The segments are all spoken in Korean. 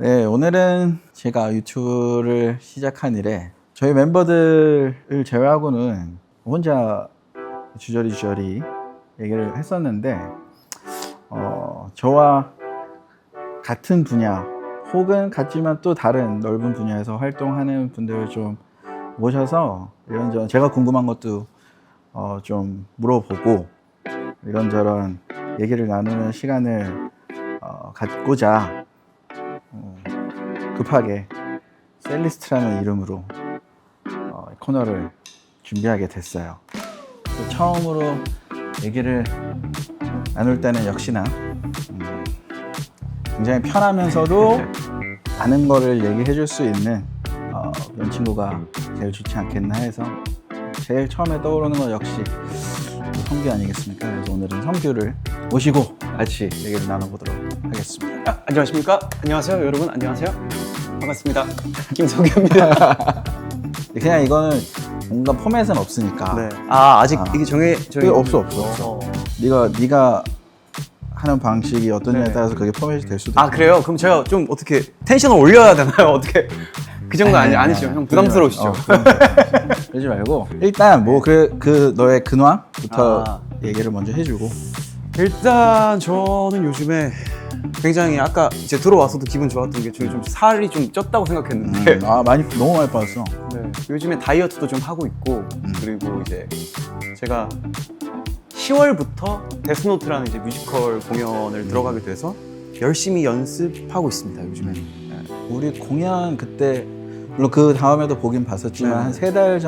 네, 오늘은 제가 유튜브를 시작한 이래 저희 멤버들을 제외하고는 혼자 주저리 얘기를 했었는데 저와 같은 분야 혹은 같지만 또 다른 넓은 분야에서 활동하는 분들을 좀 모셔서 이런저런 제가 궁금한 것도 좀 물어보고 이런저런 얘기를 나누는 시간을 갖고자 급하게 셀리스트라는 이름으로 코너를 준비하게 됐어요. 또 처음으로 얘기를 나눌 때는 역시나 굉장히 편하면서도 아는 거를 얘기해 줄 수 있는 그런 친구가 제일 좋지 않겠나 해서 제일 처음에 떠오르는 건 역시 성규 아니겠습니까? 그래서 오늘은 성규를 모시고 같이 얘기를 나눠보도록 하겠습니다. 안녕하십니까? 안녕하세요, 여러분. 안녕하세요. 반갑습니다. 김성규입니다. 그냥 이거는 뭔가 포맷은 없으니까. 네. 아직 이게 그게 없어. 네가 하는 방식이 어떠냐에 네. 따라서 그게 포맷이 될 수도 있고. 그래요? 그럼 제가 좀 어떻게 텐션을 올려야 되나요? 어떻게 그 정도 아니죠? 형 부담스러우시죠? 그러지 말고 일단 뭐 그 너의 근황부터 얘기를 먼저 해주고. 일단 저는 요즘에 굉장히 아까 이제 들어와서도 기분 좋았던 게 저희 좀 살이 좀 쪘다고 생각했는데 너무 많이 빠졌어. 네. 요즘에 다이어트도 좀 하고 있고 그리고 이제 제가 10월부터 데스노트라는 이제 뮤지컬 공연을 들어가게 돼서 열심히 연습하고 있습니다. 요즘에. 우리 공연 그때 물론 그 다음에도 보긴 봤었지만 한 3달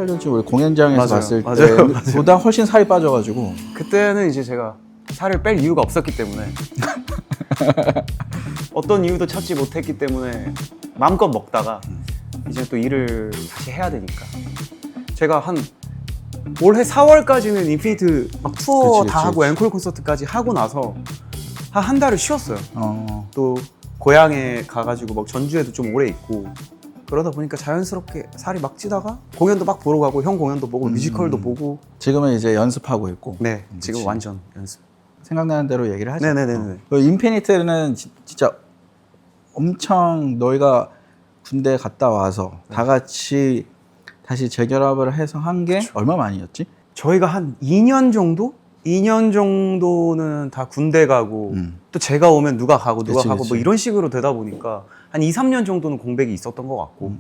전쯤 우리 공연장에서 봤을 때보다 훨씬 살이 빠져가지고 그때는 이제 제가 살을 뺄 이유가 없었기 때문에 어떤 이유도 찾지 못했기 때문에 마음껏 먹다가 이제 또 일을 다시 해야 되니까 제가 한 올해 4월까지는 인피니트 막 투어 그치. 하고 앵콜 콘서트까지 하고 나서 한 달을 쉬었어요. 또 또 고향에 가가지고 막 전주에도 좀 오래 있고 그러다 보니까 자연스럽게 살이 막 찌다가 공연도 막 보러 가고 형 공연도 보고 뮤지컬도 보고 지금은 이제 연습하고 있고. 네 지금 그치. 완전 연습. 생각나는 대로 얘기를 하자. 네네네네. 인피니트는 진짜 엄청 너희가 군대 갔다 와서 다 같이 다시 재결합을 해서 한 게 얼마 만이었지? 저희가 한 2년 정도는 다 군대 가고 또 제가 오면 누가 가고 그치. 뭐 이런 식으로 되다 보니까 한 2, 3년 정도는 공백이 있었던 것 같고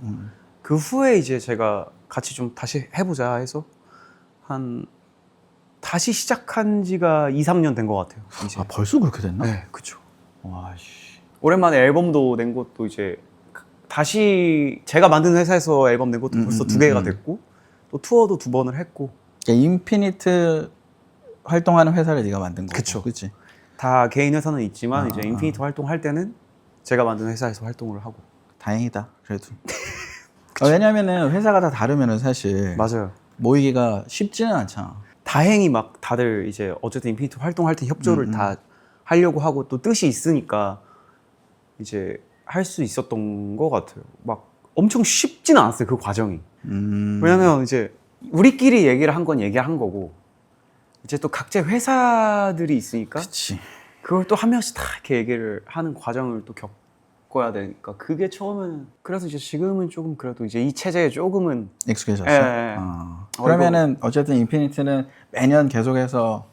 그 후에 이제 제가 같이 좀 다시 해보자 해서 다시 시작한 지가 2, 3년 된 것 같아요. 이제. 벌써 그렇게 됐나? 네, 그쵸. 와씨. 오랜만에 앨범도 낸 것도 이제 다시 제가 만든 회사에서 앨범 낸 것도 벌써 2개가 됐고 또 투어도 2번을 했고. 인피니트 활동하는 회사를 네가 만든 거고. 그쵸. 그치? 다 개인 회사는 있지만 이제 인피니트 활동할 때는 제가 만든 회사에서 활동을 하고. 다행이다. 그래도. 왜냐면은 회사가 다 다르면은 사실 맞아요. 모이기가 쉽지는 않잖아. 다행히 막 다들 이제 어쨌든 인피니트 활동할 때 협조를 다 하려고 하고 또 뜻이 있으니까 이제 할 수 있었던 것 같아요. 막 엄청 쉽지는 않았어요, 그 과정이. 왜냐면 이제 우리끼리 얘기를 한 건 얘기한 거고 이제 또 각자 회사들이 있으니까 그치. 그걸 또 한 명씩 다 이렇게 얘기를 하는 과정을 또 겪어야 되니까 그게 처음에는 그래서 이제 지금은 조금 그래도 이제 이 체제에 조금은 익숙해졌어? 예. 그러면은 어쨌든 인피니트는 매년 계속해서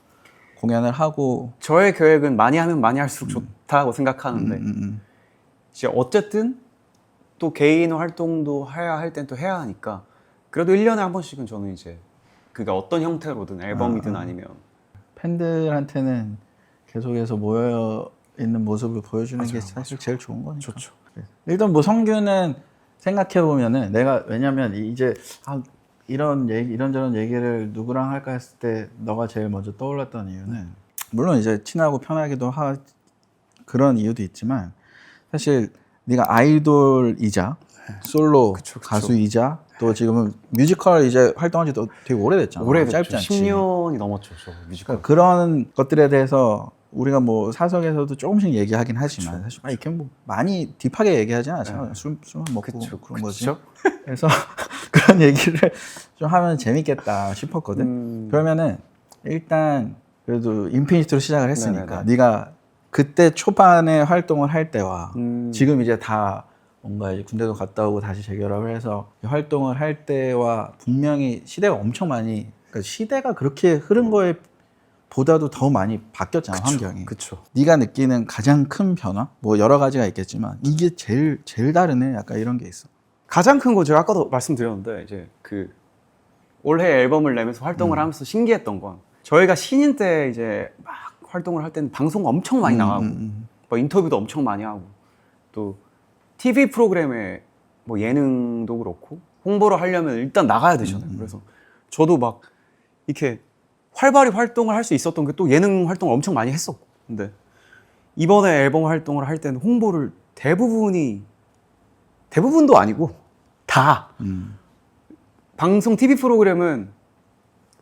공연을 하고 저의 계획은 많이 하면 많이 할수록 좋다고 생각하는데 이제 어쨌든 또 개인 활동도 해야 할 땐 또 해야 하니까 그래도 1년에 한 번씩은 저는 이제 그게 어떤 형태로든 앨범이든 아니면 팬들한테는 계속해서 모여 있는 모습을 보여주는 게 사실 제일 좋은 거니까. 좋죠. 일단 뭐 성규는 생각해 보면은 내가 왜냐면 이제 이런저런 얘기를 누구랑 할까 했을 때 너가 제일 먼저 떠올랐던 이유는 물론 이제 친하고 편하기도 그런 이유도 있지만 사실 네가 아이돌이자 솔로 그쵸. 가수이자 또 지금은 뮤지컬 이제 활동한 지도 되게 오래됐잖아. 짧지 않지. 10년이 넘었죠, 저 뮤지컬. 그러니까 그런 것들에 대해서 우리가 뭐 사석에서도 조금씩 얘기하긴 하지만 사실 이렇게 뭐 많이 딥하게 얘기하지 않잖아. 술만 먹고 그런 거지. 그래서 그런 얘기를 좀 하면 재밌겠다 싶었거든. 그러면은 일단 그래도 인피니트로 시작을 했으니까 네가 그때 초반에 활동을 할 때와 음. 지금 이제 다 뭔가 이제 군대도 갔다 오고 다시 재결합을 해서 활동을 할 때와 분명히 시대가 엄청 많이 그러니까 시대가 그렇게 흐른 거에 보다도 더 많이 바뀌었잖아. 환경이. 그쵸. 네가 느끼는 가장 큰 변화 뭐 여러 가지가 있겠지만 이게 제일 다르네 약간 이런 게 있어. 가장 큰 거 제가 아까도 말씀드렸는데 이제 그 올해 앨범을 내면서 활동을 하면서 신기했던 건 저희가 신인 때 이제 막 활동을 할 때는 방송 엄청 많이 나가고 뭐 인터뷰도 엄청 많이 하고 또 TV 프로그램에 뭐 예능도 그렇고 홍보를 하려면 일단 나가야 되잖아요. 그래서 저도 막 이렇게 활발히 활동을 할 수 있었던 게 또 예능 활동을 엄청 많이 했었고 근데 이번에 앨범 활동을 할 때는 홍보를 대부분도 아니고 다 방송 TV 프로그램은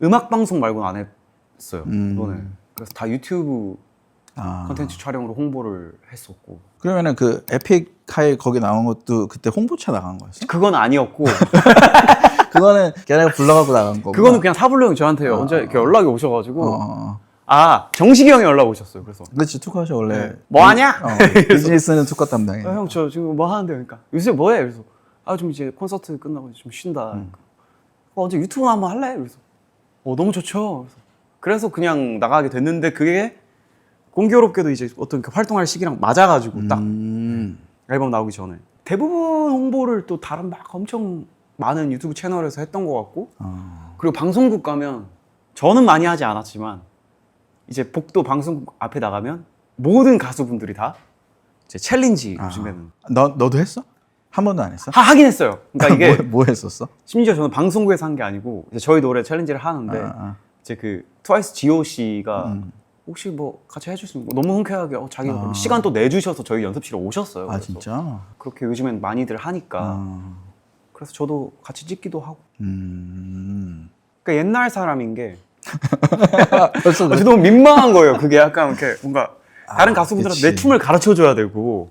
음악 방송 말고는 안 했어요. 이번에 그래서 다 유튜브 컨텐츠 촬영으로 홍보를 했었고 그러면은 그 에픽하이 거기 나온 것도 그때 홍보차 나간 거였어? 그건 아니었고 그거는 걔네가 불러갖고 나간 거고. 그거는 그냥 사불로 형 저한테 언제 이렇게 연락이 오셔가지고 어. 정식이 형이 연락 오셨어요. 그래서 그렇지 투컷이 원래 뭐 하냐? 비즈니스는 투컷 담당이야. 형 저 지금 뭐 하는데 그러니까 요새 뭐해? 그래서 좀 이제 콘서트 끝나고 좀 쉰다. 그러니까, 언제 유튜브 한번 할래? 그래서 너무 좋죠. 그래서 그냥 나가게 됐는데 그게 공교롭게도 이제 어떤 그 활동할 시기랑 맞아가지고 딱 앨범 나오기 전에 대부분 홍보를 또 다른 막 엄청 많은 유튜브 채널에서 했던 것 같고 그리고 방송국 가면 저는 많이 하지 않았지만 이제 복도 방송국 앞에 나가면 모든 가수분들이 다 이제 챌린지 요즘에는 너도 했어? 한 번도 안 했어? 하긴 했어요. 그러니까 이게 뭐 했었어? 심지어 저는 방송국에서 한 게 아니고 이제 저희 노래 챌린지를 하는데 이제 그 트와이스 GOC가 혹시 뭐 같이 해줄 수 있는 거 너무 흔쾌하게 자기가 시간 또 내주셔서 저희 연습실에 오셨어요. 아 그래서 진짜? 그렇게 요즘엔 많이들 하니까 그래서 저도 같이 찍기도 하고 그러니까 옛날 사람인 게 벌써 저 너무 민망한 거예요. 그게 약간 이렇게 뭔가 다른 가수분들한테 내 그치. 춤을 가르쳐 줘야 되고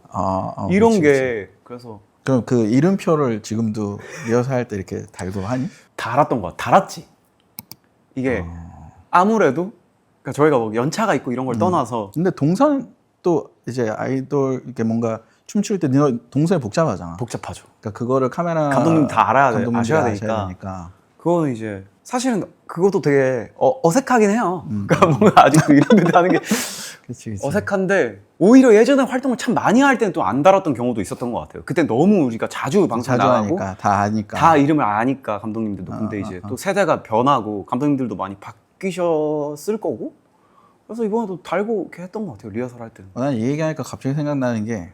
이런 그치, 게 그치. 그래서 그럼 그 이름표를 지금도 리허설 할 때 이렇게 달고 하니? 달았던 거야. 달았지. 이게 아무래도 그러니까 저희가 뭐 연차가 있고 이런 걸 떠나서 근데 동선 또 이제 아이돌 이렇게 뭔가 춤출 때 너 동선이 복잡하잖아. 복잡하죠. 그러니까 그거를 카메라 감독님 다 알아야 돼, 감독님들이 아셔야 아셔야 되니까. 그거는 이제 사실은 그것도 되게 어색하긴 해요. 그러니까 뭔가 아직도 이런 데 하는 게 그치. 어색한데 오히려 예전에 활동을 참 많이 할 때는 또 안 달았던 경우도 있었던 것 같아요. 그때 너무 우리가 자주 방송 자주 나가고 하니까 다 아니까. 다 이름을 아니까 감독님들도. 근데 이제 또 세대가 변하고 감독님들도 많이 바뀌셨을 거고 그래서 이번에도 달고 이렇게 했던 것 같아요. 리허설 할 때는. 난 이 얘기하니까 갑자기 생각나는 게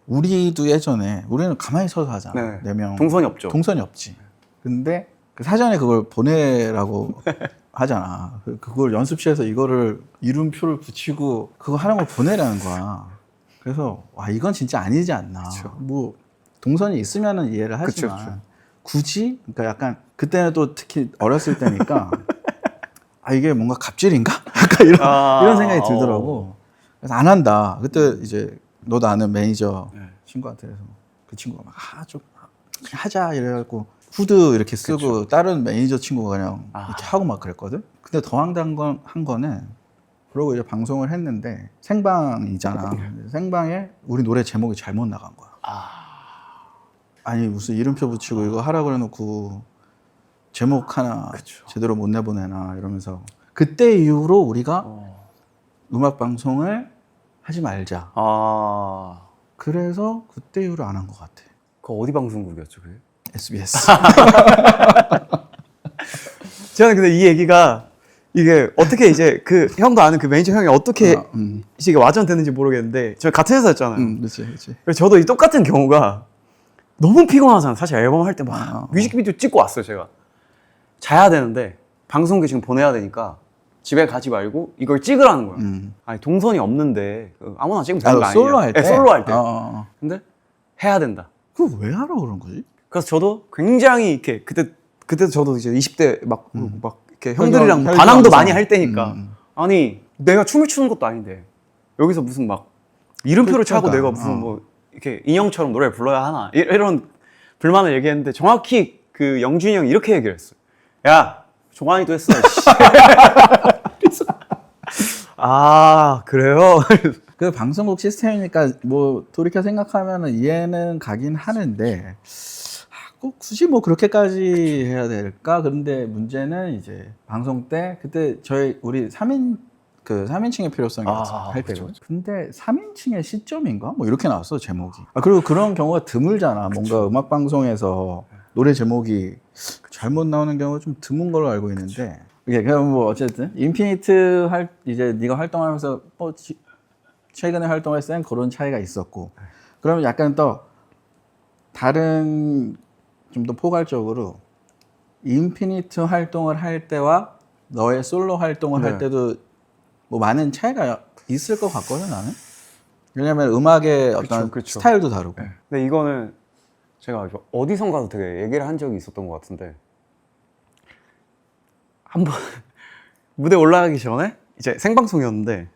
우리도 예전에 우리는 가만히 서서 하잖아. 네. 4명. 동선이 없죠. 동선이 없지. 근데 그 사전에 그걸 보내라고 하잖아. 그걸 연습실에서 이거를 이름표를 붙이고 그거 하는 걸 보내라는 거야. 그래서 와 이건 진짜 아니지 않나. 그쵸. 뭐 동선이 있으면은 이해를 하지만 그쵸. 굳이 그러니까 약간 그때는 또 특히 어렸을 때니까 이게 뭔가 갑질인가? 약간 이런 생각이 들더라고. 그래서 안 한다. 그때 이제 너도 아는 매니저 친구한테 그래서 그 친구가 막 좀 그냥 하자 이래갖고 후드 이렇게 쓰고 다른 매니저 친구가 그냥 이렇게 하고 막 그랬거든. 근데 더 황당한 거는 그러고 이제 방송을 했는데 생방이잖아. 생방에 우리 노래 제목이 잘못 나간 거야. 아니 무슨 이름표 붙이고 이거 하라 그래놓고 제목 하나 제대로 못 내보내나 이러면서 그때 이후로 우리가 음악 방송을 하지 말자. 그래서 그때 이후로 안 한 것 같아. 그 어디 방송국이었죠, 그게? SBS. 저는 근데 이 얘기가 이게 어떻게 이제 그 형도 아는 그 매니저 형이 어떻게 이게 와전됐는지 모르겠는데 저희 같은 회사였잖아요. 그렇지. 그래서 저도 이 똑같은 경우가 너무 피곤하잖아요. 사실 앨범 할 때 막 뮤직비디오 찍고 왔어요, 제가. 자야 되는데 방송국에 지금 보내야 되니까 집에 가지 말고 이걸 찍으라는 거예요. 아니 동선이 없는데 아무나 찍으면 되는 거 아니에요? 솔로 할 때? 네, 솔로 할 때. 어. 근데 해야 된다. 그거 왜 하라 그런 거지? 그래서 저도 굉장히 이렇게 그때 저도 이제 20대 막 이렇게 형들이랑 혈경 반항도 항상. 많이 할 때니까 아니 내가 춤을 추는 것도 아닌데 여기서 무슨 막 이름표를 차고 내가 무슨 뭐 이렇게 인형처럼 노래를 불러야 하나 이런 불만을 얘기했는데 정확히 그 영준이 형이 이렇게 얘기를 했어요. 야 종환이도 했어. 그래서 아 그래요? 그 방송국 시스템이니까 뭐 돌이켜 생각하면은 이해는 가긴 하는데 꼭 굳이 뭐 그렇게까지 해야 될까? 그런데 문제는 이제 방송 때 그때 우리 3인칭의 필요성이 할 때고. 근데 3인칭의 시점인가? 뭐 이렇게 나왔어 제목이. 그리고 그런 경우가 드물잖아. 뭔가 음악 방송에서 노래 제목이 잘못 나오는 경우가 좀 드문 걸로 알고 있는데. 이게 그럼 뭐 어쨌든 인피니트 이제 네가 활동하면서 최근에 활동했을 땐 그런 차이가 있었고. 그러면 약간 또 다른 좀 더 포괄적으로 인피니트 활동을 할 때와 너의 솔로 활동을 할 때도 뭐 많은 차이가 있을 것 같거든 나는. 왜냐면 음악의 어떤 스타일도 다르고. 근데 이거는 제가 어디선가도 되게 얘기를 한 적이 있었던 것 같은데 한번 무대 올라가기 전에 이제 생방송이었는데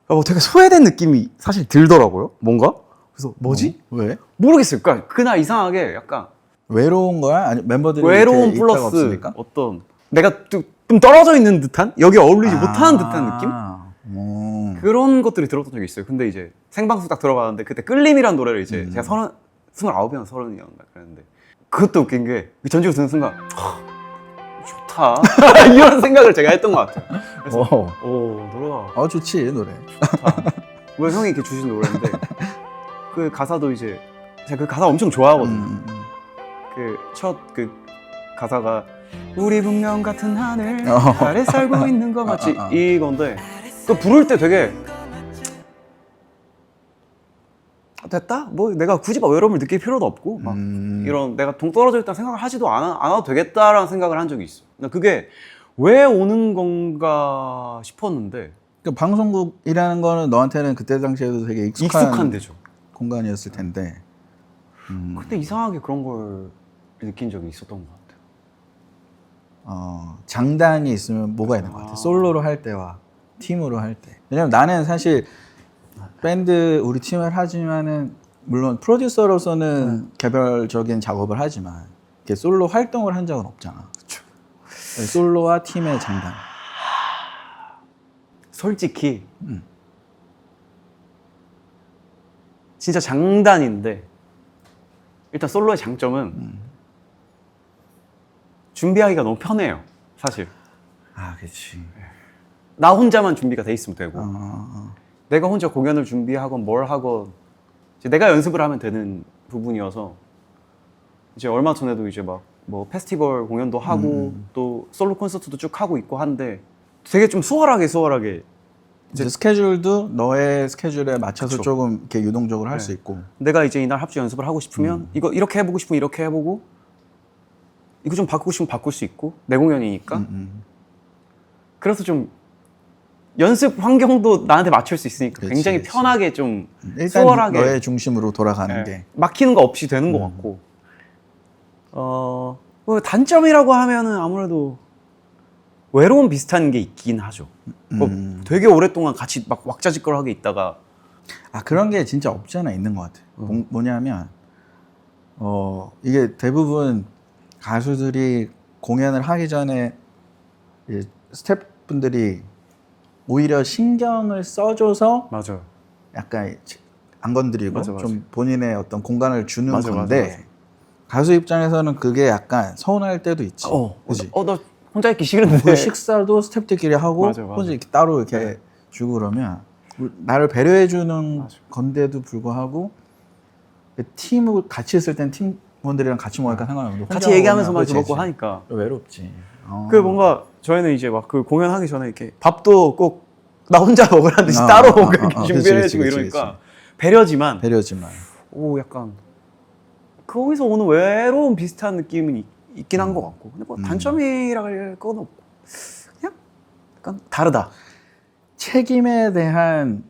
뭐 되게 소외된 느낌이 사실 들더라고요. 뭔가? 그래서 뭐지? 왜? 모르겠어요. 그러니까 그날 이상하게 약간 외로운 거야? 아니 멤버들이 외로운 이렇게 플러스 있다가 없으니까? 어떤 내가 좀 떨어져 있는 듯한? 여기 어울리지 못하는 듯한 느낌? 그런 것들이 들었던 적이 있어요. 근데 이제 생방송 딱 들어가는데 그때 끌림이라는 노래를 이제 제가 29이나 30이었나 그랬는데 그것도 웃긴 게 전주를 듣는 순간 좋다 이런 생각을 제가 했던 것 같아요. 그래서 노래가 좋지 노래. 왜 형이 이렇게 주신 노래인데 그 가사도 이제 제가 그 가사 엄청 좋아하거든요. 그 첫 그 가사가 우리 분명 같은 하늘 아래 살고 있는 거 맞지? 이건데 그 부를 때 되게 됐다? 뭐 내가 굳이 막 외로움을 느낄 필요도 없고 막 이런 내가 동떨어져 있다 생각을 하지도 않아도 되겠다라는 생각을 한 적이 있어. 그게 왜 오는 건가 싶었는데 그 방송국이라는 거는 너한테는 그때 당시에도 되게 익숙한 데죠. 공간이었을 텐데. 근데 이상하게 그런 걸 느낀 적이 있었던 것 같아요. 장단이 있으면 뭐가 있는 것 같아. 솔로로 할 때와 팀으로 할 때. 왜냐면 나는 사실 밴드 우리 팀을 하지만은 물론 프로듀서로서는 개별적인 작업을 하지만 이렇게 솔로 활동을 한 적은 없잖아. 그렇죠. 솔로와 팀의 장단. 솔직히 진짜 장단인데 일단 솔로의 장점은 준비하기가 너무 편해요. 사실 그렇지. 나 혼자만 준비가 돼 있으면 되고 내가 혼자 공연을 준비하건 뭘 하건 이제 내가 연습을 하면 되는 부분이어서 이제 얼마 전에도 이제 막 뭐 페스티벌 공연도 하고 또 솔로 콘서트도 쭉 하고 있고 한데 되게 좀 수월하게 이제 스케줄도 너의 스케줄에 맞춰서 그쵸. 조금 이렇게 유동적으로 할 수 있고. 내가 이제 이날 합주 연습을 하고 싶으면 이거 이렇게 해보고 싶으면 이렇게 해보고 이거 좀 바꾸고 싶으면 바꿀 수 있고 내 공연이니까 그래서 좀 연습 환경도 나한테 맞출 수 있으니까 굉장히 편하게 좀 일단 수월하게 너의 중심으로 돌아가는 게 막히는 거 없이 되는 것 같고 뭐 단점이라고 하면은 아무래도 외로움 비슷한 게 있긴 하죠. 뭐 되게 오랫동안 같이 막 왁자지껄하게 있다가 그런 게 진짜 없지 않아 있는 것 같아. 뭐냐면 이게 대부분 가수들이 공연을 하기 전에 스태프분들이 오히려 신경을 써줘서 맞아요. 약간 안 건드리고 맞아. 좀 본인의 어떤 공간을 주는 맞아. 건데 가수 입장에서는 그게 약간 서운할 때도 있지. 그치? 나 혼자 있기 싫은데. 그 식사도 스태프들끼리 하고 맞아. 혼자 이렇게 따로 이렇게 주고 그러면 나를 배려해주는 건데도 불구하고 팀을 같이 있을 땐 팀원들이랑 같이 먹으니까 상관없는데 같이 얘기하면서 막 먹고 하니까 외롭지. 그 뭔가 저희는 이제 막 그 공연하기 전에 이렇게 밥도 꼭 나 혼자 먹으라는 듯이 따로 그렇게 준비를 해주고 이러니까 배려지만 오 약간 거기서 오는 외로움 비슷한 느낌은 있긴 한 것 같고 근데 뭐 단점이라 할 건 없고 그냥 약간 다르다. 책임에 대한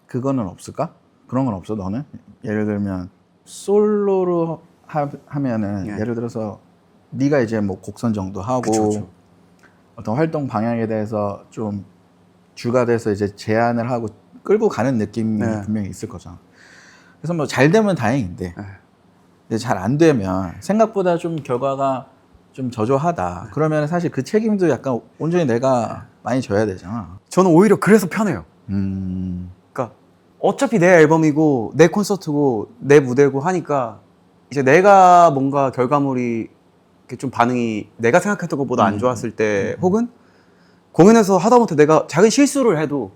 그거는 없을까? 그런 건 없어 너는? 예를 들면 솔로로 하면은 예를 들어서 네가 이제 뭐 곡 선정도 하고 그쵸. 어떤 활동 방향에 대해서 좀 주가 돼서 이제 제안을 하고 끌고 가는 느낌이 분명히 있을 거잖아. 그래서 뭐 잘 되면 다행인데 근데 잘 안 되면 생각보다 좀 결과가 좀 저조하다. 그러면 사실 그 책임도 약간 온전히 내가 많이 줘야 되잖아. 저는 오히려 그래서 편해요. 음. 그러니까 어차피 내 앨범이고 내 콘서트고 내 무대고 하니까 이제 내가 뭔가 결과물이 이렇게 좀 반응이 내가 생각했던 것보다 안 좋았을 때 혹은 공연에서 하다못해 내가 작은 실수를 해도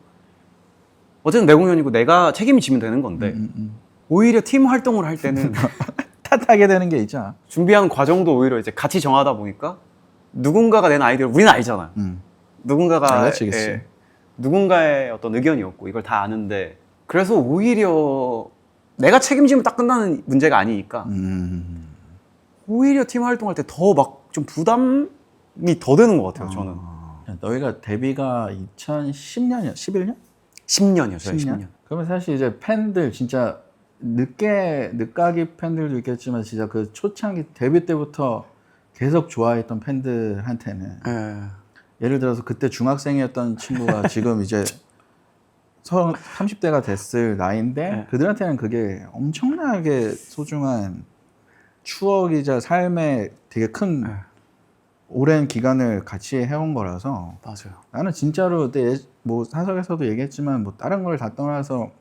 어쨌든 내 공연이고 내가 책임이 지면 되는 건데 오히려 팀 활동을 할 때는 탓하게 되는 게 있잖아. 준비하는 과정도 오히려 이제 같이 정하다 보니까 누군가가 낸 아이디어를 우리는 알잖아요. 누군가가 그치. 누군가의 어떤 의견이었고 이걸 다 아는데 그래서 오히려 내가 책임지면 딱 끝나는 문제가 아니니까 오히려 팀 활동할 때 더 막 좀 부담이 더 되는 것 같아요. 저는 너희가 데뷔가 2010년이야? 11년? 10년이요. 저희 10년. 그러면 사실 이제 팬들 진짜 늦가기 팬들도 있겠지만 진짜 그 초창기 데뷔 때부터 계속 좋아했던 팬들한테는 예를 들어서 그때 중학생이었던 친구가 지금 이제 30대가 됐을 나이인데 그들한테는 그게 엄청나게 소중한 추억이자 삶의 되게 큰 오랜 기간을 같이 해온 거라서 맞아요. 나는 진짜로 뭐 사석에서도 얘기했지만 뭐 다른 걸 다 떠나서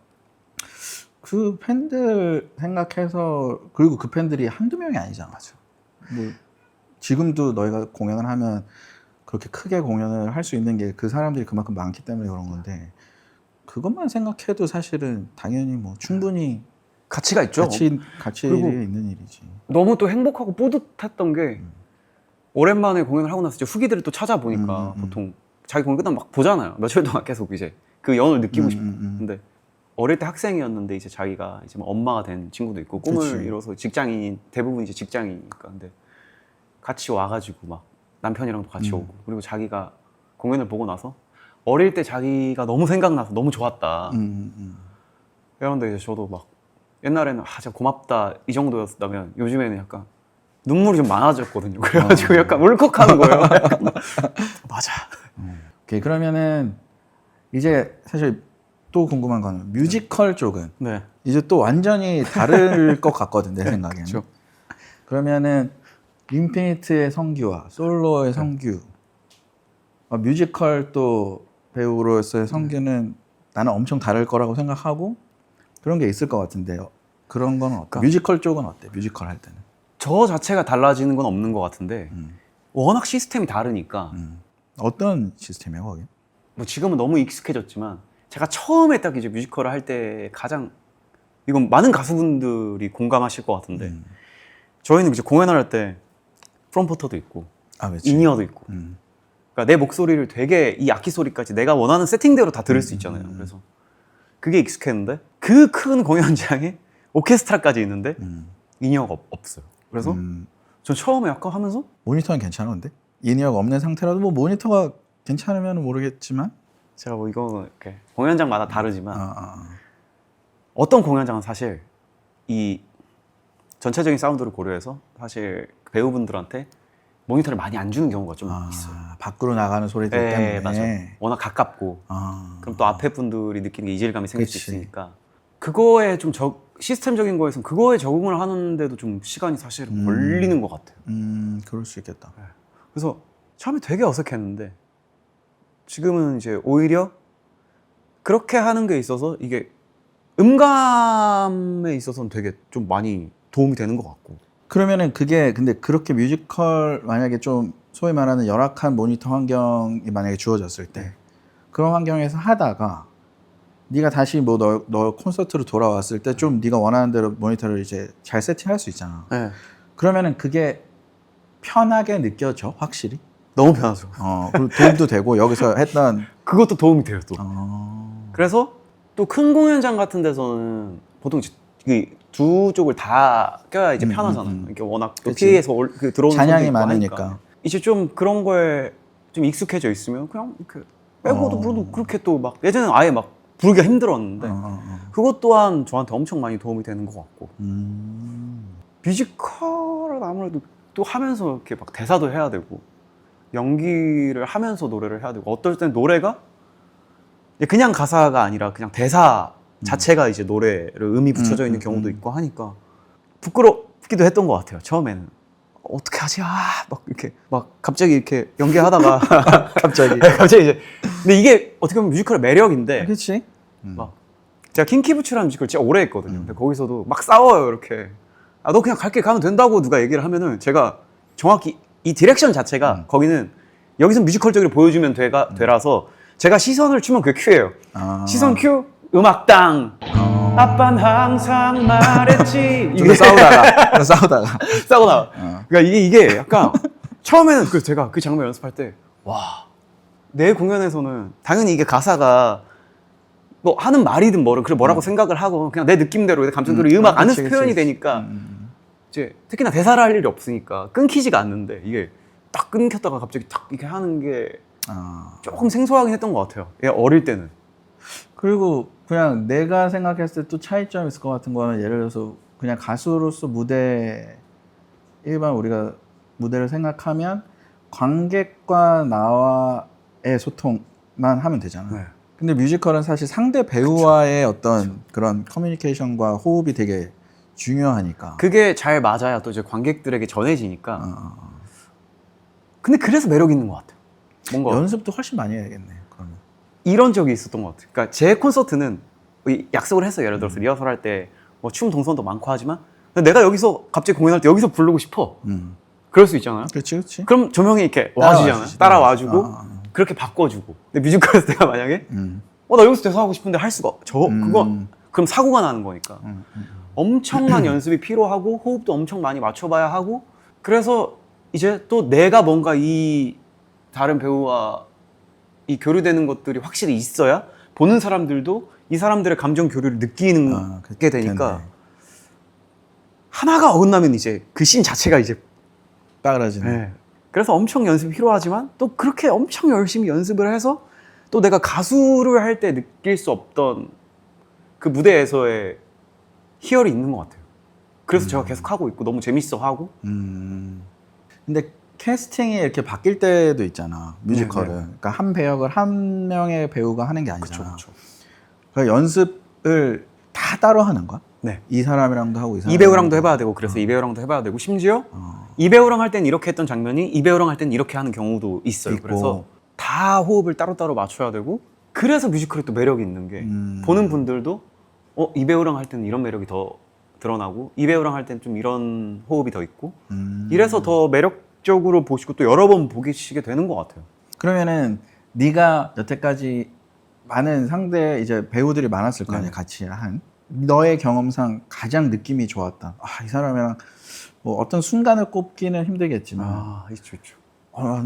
그 팬들 생각해서 그리고 그 팬들이 한두 명이 아니잖아. 맞아. 뭐 지금도 너희가 공연을 하면 그렇게 크게 공연을 할 수 있는 게 그 사람들이 그만큼 많기 때문에 그런 건데 그것만 생각해도 사실은 당연히 뭐 충분히 가치가 있죠. 가치가 그리고 있는 일이지. 너무 또 행복하고 뿌듯했던 게 오랜만에 공연을 하고 나서 이제 후기들을 또 찾아보니까 보통 자기 공연 끝나면 막 보잖아요. 며칠 동안 계속 이제 그 연을 느끼고 싶어. 근데 어릴 때 학생이었는데 이제 자기가 이제 뭐 엄마가 된 친구도 있고 꿈을 그치. 이뤄서 직장인 대부분 이제 직장이니까 근데 같이 와가지고 막 남편이랑도 같이 오고 그리고 자기가 공연을 보고 나서 어릴 때 자기가 너무 생각나서 너무 좋았다. 그런데 이제 저도 막 옛날에는 진짜 고맙다 이 정도였다면 요즘에는 약간 눈물이 좀 많아졌거든요. 그래가지고 약간 울컥하는 거예요. 약간 맞아. 오케이, 그러면은 이제 사실 또 궁금한 거는 뮤지컬 쪽은 네. 이제 또 완전히 다를 것 같거든 내 생각에는. 그쵸. 그러면은 인피니트의 성규와 솔로의 성규, 뮤지컬 또 배우로서의 성규는 나는 엄청 다를 거라고 생각하고 그런 게 있을 것 같은데요. 그런 건 어때? 뮤지컬 쪽은 어때? 뮤지컬 할 때는? 저 자체가 달라지는 건 없는 것 같은데 워낙 시스템이 다르니까 어떤 시스템이야 거기? 뭐 지금은 너무 익숙해졌지만 제가 처음에 딱 이제 뮤지컬을 할 때 가장 이건 많은 가수분들이 공감하실 것 같은데 저희는 이제 공연을 할 때 프롬포터도 있고 인이어도 있고 그러니까 내 목소리를 되게 이 악기 소리까지 내가 원하는 세팅대로 다 들을 수 있잖아요. 그래서 그게 익숙했는데 그 큰 공연장에 오케스트라까지 있는데 인이어가 없어요. 그래서 전 처음에 약간 하면서 모니터는 괜찮은데? 인이어가 없는 상태라도 뭐 모니터가 괜찮으면 모르겠지만 제가 뭐 이거는 이렇게 공연장마다 다르지만 어떤 공연장은 사실 이 전체적인 사운드를 고려해서 사실 배우분들한테 모니터를 많이 안 주는 경우가 좀 있어요. 밖으로 나가는 소리들 네, 때문에. 맞아요. 워낙 가깝고 그럼 또 앞에 분들이 느끼는 게 이질감이 생길 수 그치. 있으니까 그거에 좀 시스템적인 거에서는 그거에 적응을 하는데도 좀 시간이 사실 걸리는 것 같아요. 그럴 수 있겠다. 그래서 처음에 되게 어색했는데 지금은 이제 오히려 그렇게 하는 게 있어서 이게 음감에 있어서는 되게 좀 많이 도움이 되는 것 같고. 그러면은 그게 근데 그렇게 뮤지컬 만약에 좀 소위 말하는 열악한 모니터 환경이 만약에 주어졌을 때 그런 환경에서 하다가 네가 다시 뭐 너 콘서트로 돌아왔을 때 좀 네가 원하는 대로 모니터를 이제 잘 세팅할 수 있잖아. 네. 그러면은 그게 편하게 느껴져 확실히? 너무 편하죠. 그리고 도움도 되고 여기서 했던 그것도 도움이 돼요 또. 어... 그래서 또 큰 공연장 같은 데서는 보통 이제 두 쪽을 다 껴야 이제 편하잖아요. 이게 워낙 또 그치. 피해서 들어오는 잔향이 사람도 있고 많으니까. 하니까. 이제 좀 그런 거에 좀 익숙해져 있으면 그냥 이렇게 빼고도 불어도 그렇게 또 막 예전에는 아예 막 부르기가 힘들었는데 그것 또한 저한테 엄청 많이 도움이 되는 것 같고 뮤지컬은 아무래도 또 하면서 이렇게 막 대사도 해야 되고 연기를 하면서 노래를 해야 되고 어떨 땐 노래가 그냥 가사가 아니라 그냥 대사 자체가 이제 노래를 음이 붙여져 있는 경우도 있고 하니까 부끄럽기도 했던 것 같아요 처음에는. 어떻게 하지? 막 이렇게 막 갑자기 이렇게 연기하다가 갑자기. 갑자기 이제 근데 이게 어떻게 보면 뮤지컬의 매력인데 그렇지. 막 제가 킹키부츠라는 뮤지컬 진짜 오래 했거든요. 근데 거기서도 막 싸워요 이렇게. 너 그냥 갈게 가면 된다고 누가 얘기를 하면은 제가 정확히 이 디렉션 자체가 거기는 여기서 뮤지컬적으로 보여주면 되라서 제가 시선을 추면 그게 큐예요. 시선 큐, 음악 땅. 아빠는 항상 말했지. 이게 싸우다가 싸고 나와. 그러니까 이게 약간 처음에는 제가 그 장면 연습할 때 와, 내 공연에서는 당연히 이게 가사가 뭐 하는 말이든 뭐라고 생각을 하고 그냥 내 느낌대로 내 감정대로 음악 안에서 표현이 되니까 이제 특히나 대사를 할 일이 없으니까 끊기지가 않는데 이게 딱 끊겼다가 갑자기 딱 이렇게 하는 게 조금 생소하긴 했던 것 같아요. 얘 어릴 때는. 그리고 그냥 내가 생각했을 때 또 차이점이 있을 것 같은 거는 예를 들어서 그냥 가수로서 무대 일반 우리가 무대를 생각하면 관객과 나와의 소통만 하면 되잖아. 네. 근데 뮤지컬은 사실 상대 배우와의 어떤 그런 커뮤니케이션과 호흡이 되게 중요하니까. 그게 잘 맞아야 또 이제 관객들에게 전해지니까. 근데 그래서 매력 있는 것 같아요. 뭔가 연습도 훨씬 많이 해야겠네. 그러면. 이런 적이 있었던 것 같아요. 그러니까 제 콘서트는 약속을 했어요. 예를 들어서 리허설 할 때 뭐 춤 동선도 많고 하지만 내가 여기서 갑자기 공연할 때 여기서 부르고 싶어. 그럴 수 있잖아요. 그렇지. 그럼 조명이 이렇게 와주잖아요. 따라와주고 아. 그렇게 바꿔주고. 근데 뮤지컬에서 내가 만약에 나 여기서 대사하고 싶은데 할 수가 그럼 사고가 나는 거니까. 엄청난 연습이 필요하고 호흡도 엄청 많이 맞춰봐야 하고 그래서 이제 또 내가 뭔가 이 다른 배우와 이 교류되는 것들이 확실히 있어야 보는 사람들도 이 사람들의 감정 교류를 느끼는 게 되니까 됐네. 하나가 어긋나면 이제 그 씬 자체가 이제 빠그라지네. 네. 그래서 엄청 연습이 필요하지만 또 그렇게 엄청 열심히 연습을 해서 또 내가 가수를 할 때 느낄 수 없던 그 무대에서의 희열이 있는 것 같아요. 그래서 제가 계속 하고 있고 너무 재밌어 하고. 근데 캐스팅이 이렇게 바뀔 때도 있잖아. 뮤지컬은. 네. 그러니까 한 배역을 한 명의 배우가 하는 게 아니잖아. 그렇죠. 그러니까 연습을 다 따로 하는 거야? 네. 이 사람이랑도 하고 이 이 사람이랑도 배우랑도 해봐야 되고 그래서 이 배우랑도 해봐야 되고 심지어 이 배우랑 할 땐 이렇게 했던 장면이 이 배우랑 할 땐 이렇게 하는 경우도 있어요. 있고. 그래서 다 호흡을 따로따로 맞춰야 되고 그래서 뮤지컬이 또 매력이 있는 게 보는 분들도 이 배우랑 할 때는 이런 매력이 더 드러나고 이 배우랑 할 땐 좀 이런 호흡이 더 있고 이래서 더 매력적으로 보시고 또 여러 번 보시게 되는 것 같아요. 그러면은 네가 여태까지 많은 상대 이제 배우들이 많았을 거 아니야. 네. 같이 한 너의 경험상 가장 느낌이 좋았다. 이 사람이랑 뭐 어떤 순간을 꼽기는 힘들겠지만 있죠.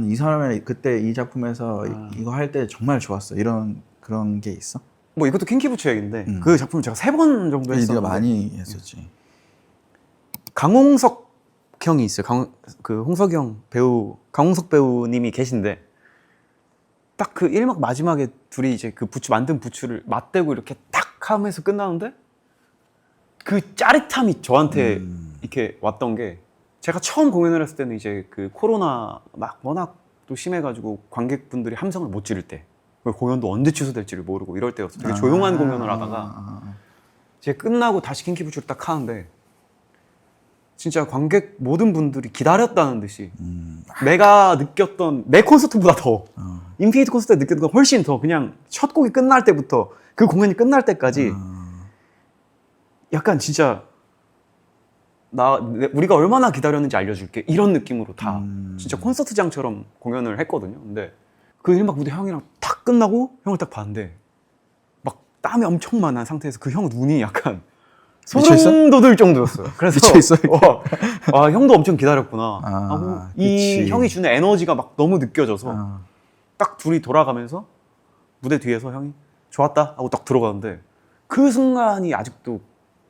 이 사람이랑 그때 이 작품에서 이거 할 때 정말 좋았어. 이런 그런 게 있어? 뭐 이것도 킹키부츠 얘기인데 그 작품을 제가 3번 정도 했었는데 네가 많이 했었지. 강홍석 형이 있어요. 그 홍석이 형 배우 강홍석 배우님이 계신데 딱 그 1막 마지막에 둘이 이제 그 만든 부츠를 맞대고 이렇게 탁 하면서 끝나는데 그 짜릿함이 저한테 이렇게 왔던 게 제가 처음 공연을 했을 때는 이제 그 코로나 막 워낙 또 심해가지고 관객분들이 함성을 못 지를 때 공연도 언제 취소될지를 모르고 이럴 때였어요. 되게 조용한 공연을 하다가 이제 끝나고 다시 킹키부츠를 딱 하는데 진짜 관객 모든 분들이 기다렸다는 듯이 내가 느꼈던 내 콘서트보다 더 인피니트 콘서트 때 느꼈던 건 훨씬 더 그냥 첫 곡이 끝날 때부터 그 공연이 끝날 때까지 약간 진짜 우리가 얼마나 기다렸는지 알려줄게 이런 느낌으로 다 진짜 콘서트장처럼 공연을 했거든요. 근데 그 1막 무대 형이랑 탁 끝나고 형을 딱 봤는데 막 땀이 엄청 많은 상태에서 그 형 눈이 약간 소름 돋을 정도였어요. 그래서 미쳐있어? 형도 엄청 기다렸구나 하고 이 그치. 형이 주는 에너지가 막 너무 느껴져서 딱 둘이 돌아가면서 무대 뒤에서 형이 좋았다 하고 딱 들어가는데 그 순간이 아직도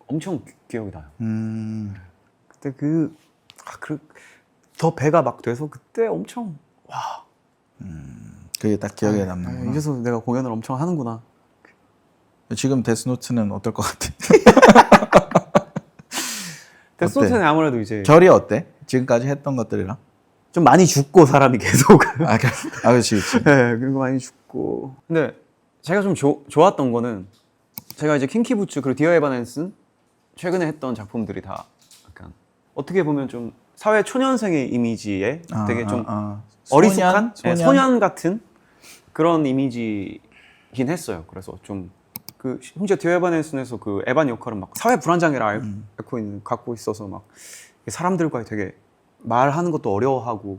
엄청 기억이 나요. 그때 더 배가 막 돼서 그때 엄청 그게 딱 기억에 남는구나. 이래서 내가 공연을 엄청 하는구나. 지금 데스노트는 어떨 것 같아? 데스노트는 아무래도 이제 결이 어때? 지금까지 했던 것들이랑? 좀 많이 죽고 사람이 계속 그렇지. 네, 그리고 많이 죽고. 근데 제가 좀 좋았던 거는 제가 이제 킹키부츠 그리고 디어 에바넨슨 최근에 했던 작품들이 다 약간 어떻게 보면 좀 사회 초년생의 이미지에 되게 좀 소년? 어리숙한 소년? 소년 같은 그런 이미지긴 했어요. 그래서 좀 그 심지어 디어 에바네슨에서 그 에반 역할은 막 사회 불안장애를 갖고 있어서 막 사람들과 되게 말하는 것도 어려워하고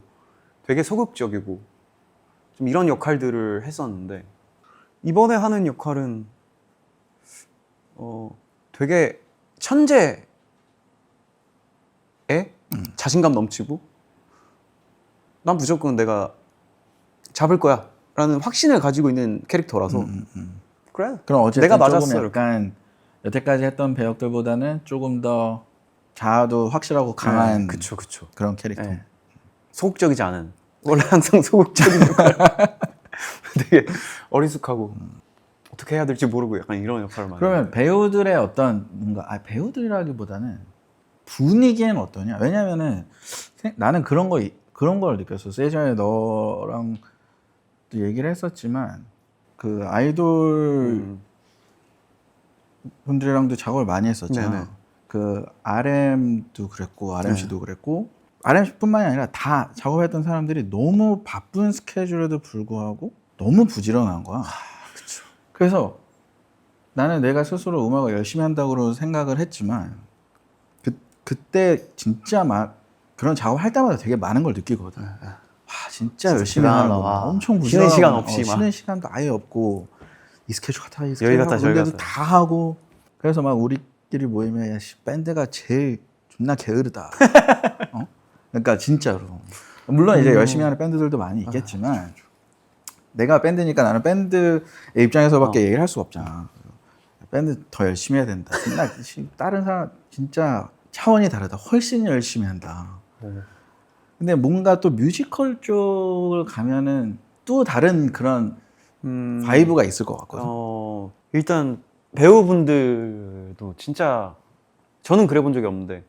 되게 소극적이고 좀 이런 역할들을 했었는데 이번에 하는 역할은 되게 천재에 자신감 넘치고 난 무조건 내가 잡을 거야 라는 확신을 가지고 있는 캐릭터라서 그래 그럼 어쨌든 내가 맞았어 조금 이렇게. 약간 여태까지 했던 배역들보다는 조금 더 자아도 확실하고 강한 그쵸 그런 캐릭터. 네. 소극적이지 않은 원래 항상 소극적인 역할 되게 어리숙하고 어떻게 해야 될지 모르고 약간 이런 역할을 많이 그러면 배우들의 어떤 뭔가 배우들이라기보다는 분위기는 어떠냐? 왜냐면은 나는 그런 걸 느꼈어. 예전에 너랑 또 얘기를 했었지만 그 아이돌 분들이랑도 작업을 많이 했었잖아. 네네. 그 RM도 그랬고 RMC도 그랬고 RMC뿐만이 아니라 다 작업했던 사람들이 너무 바쁜 스케줄에도 불구하고 너무 부지런한 거야. 그쵸. 그래서 나는 내가 스스로 음악을 열심히 한다고 생각을 했지만 그때 진짜 그런 작업 할 때마다 되게 많은 걸 느끼거든. 와 진짜 열심히 대단하다. 하는구나. 엄청 쉬는 부지런하고 시간 없이 막. 쉬는 시간도 아예 없고 이 스케줄 같아 이 여기 스케줄 갔다 하고 저기 근데도 갔다. 다 하고 그래서 막 우리끼리 모이면 야, 씨, 밴드가 제일 존나 게으르다. 그러니까 진짜로 물론 이제 열심히 하는 밴드들도 많이 있겠지만 내가 밴드니까 나는 밴드의 입장에서밖에 얘기를 할 수가 없잖아. 밴드 더 열심히 해야 된다. 존나 다른 사람 진짜 차원이 다르다. 훨씬 열심히 한다. 근데 뭔가 또 뮤지컬 쪽을 가면은 또 다른 그런 바이브가 있을 것 같거든. 일단 배우분들도 진짜 저는 그래 본 적이 없는데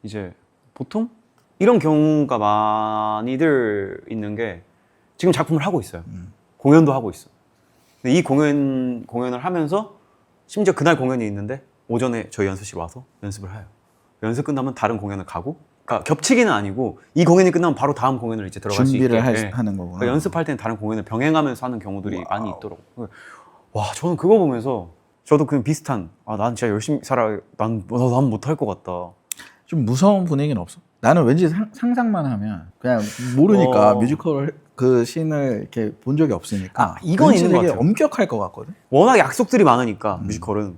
이제 보통 이런 경우가 많이들 있는 게 지금 작품을 하고 있어요. 공연도 하고 있어. 근데 이 공연을 하면서 심지어 그날 공연이 있는데 오전에 저희 연습실 와서 연습을 해요. 연습 끝나면 다른 공연을 가고, 그러니까 겹치기는 아니고 이 공연이 끝나면 바로 다음 공연을 이제 들어갈 수 있게 준비를 하는 거구나. 그러니까 연습할 때는 다른 공연을 병행하면서 하는 경우들이 많이 있더라고. 와, 저는 그거 보면서 저도 그냥 비슷한 난 진짜 열심히 살아. 난 못할 것 같다. 좀 무서운 분위기는 없어? 나는 왠지 상상만 하면 그냥 모르니까 뮤지컬 그 씬을 이렇게 본 적이 없으니까 이건 왠지 있는 것 되게 같아요. 엄격할 것 같거든. 워낙 약속들이 많으니까 뮤지컬은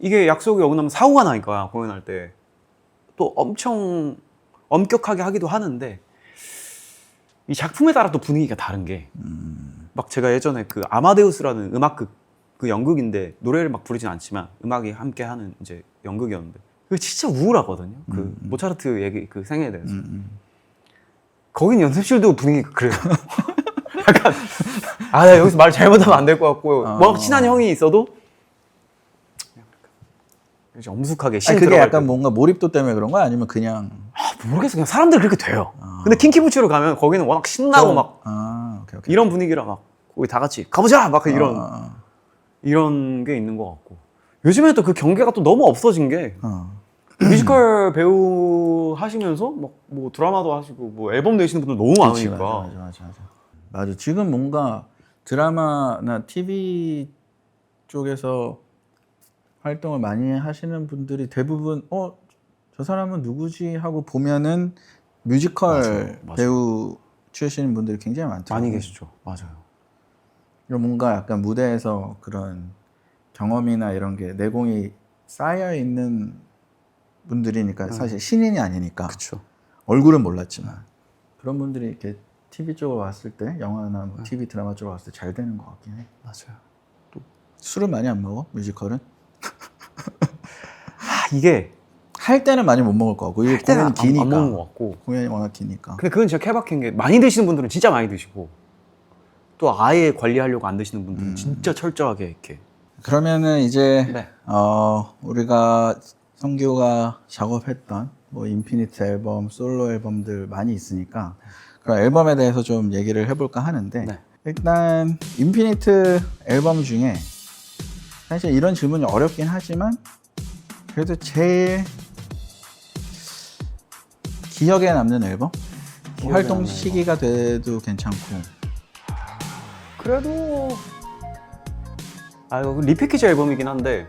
이게 약속이 어긋나면 사고가 나니까 공연할 때 또 엄청 엄격하게 하기도 하는데 이 작품에 따라 또 분위기가 다른 게 막 제가 예전에 그 아마데우스라는 음악극 그 연극인데 노래를 막 부르진 않지만 음악이 함께 하는 이제 연극이었는데 그 진짜 우울하거든요. 그 모차르트 얘기 그 생애에 대해서 거긴 연습실도 분위기가 그래요. 약간 나 여기서 말 잘못하면 안 될 것 같고 뭐 친한 형이 있어도 이제 엄숙하게 씬 그게 들어갈 약간 때. 뭔가 몰입도 때문에 그런 거야? 아니면 그냥 모르겠어. 그냥 사람들이 그렇게 돼요. 근데 킹키부츠로 가면 거기는 워낙 신나고 막 오케이. 이런 분위기라 막 거기 다 같이 가보자 막 이런 게 있는 것 같고 요즘에 또 그 경계가 또 너무 없어진 게 뮤지컬 배우 하시면서 뭐 드라마도 하시고 뭐 앨범 내시는 분들 너무 그치, 많으니까 맞아. 지금 뭔가 드라마나 TV 쪽에서 활동을 많이 하시는 분들이 대부분 저 사람은 누구지 하고 보면은 뮤지컬 맞아. 배우 출신 분들이 굉장히 많더라고요. 많이 계시죠. 맞아요. 이런 뭔가 약간 무대에서 그런 경험이나 이런 게 내공이 쌓여 있는 분들이니까 사실 신인이 아니니까 그렇죠. 얼굴은 몰랐지만 그런 분들이 이렇게 TV 쪽으로 왔을 때 영화나 뭐 TV 드라마 쪽으로 왔을 때 잘 되는 것 같긴 해. 맞아요. 또 술을 많이 안 먹어 뮤지컬은? 이게 할 때는 많이 못 먹을 거 같고 이게 때는 공연이 기니까 안 먹는 것 같고 공연이 워낙 기니까. 근데 그건 진짜 케바케인 게 많이 드시는 분들은 진짜 많이 드시고 또 아예 관리하려고 안 드시는 분들은 진짜 철저하게 이렇게 그러면은 이제 네. 우리가 성규가 작업했던 뭐 인피니트 앨범, 솔로 앨범들 많이 있으니까 그럼 앨범에 대해서 좀 얘기를 해볼까 하는데 네. 일단 인피니트 앨범 중에 사실 이런 질문이 어렵긴 하지만 그래도 제일 기억에 남는 앨범? 기억에 활동 남는 시기가 돼도 괜찮고. 그래도 이거 리패키지 앨범이긴 한데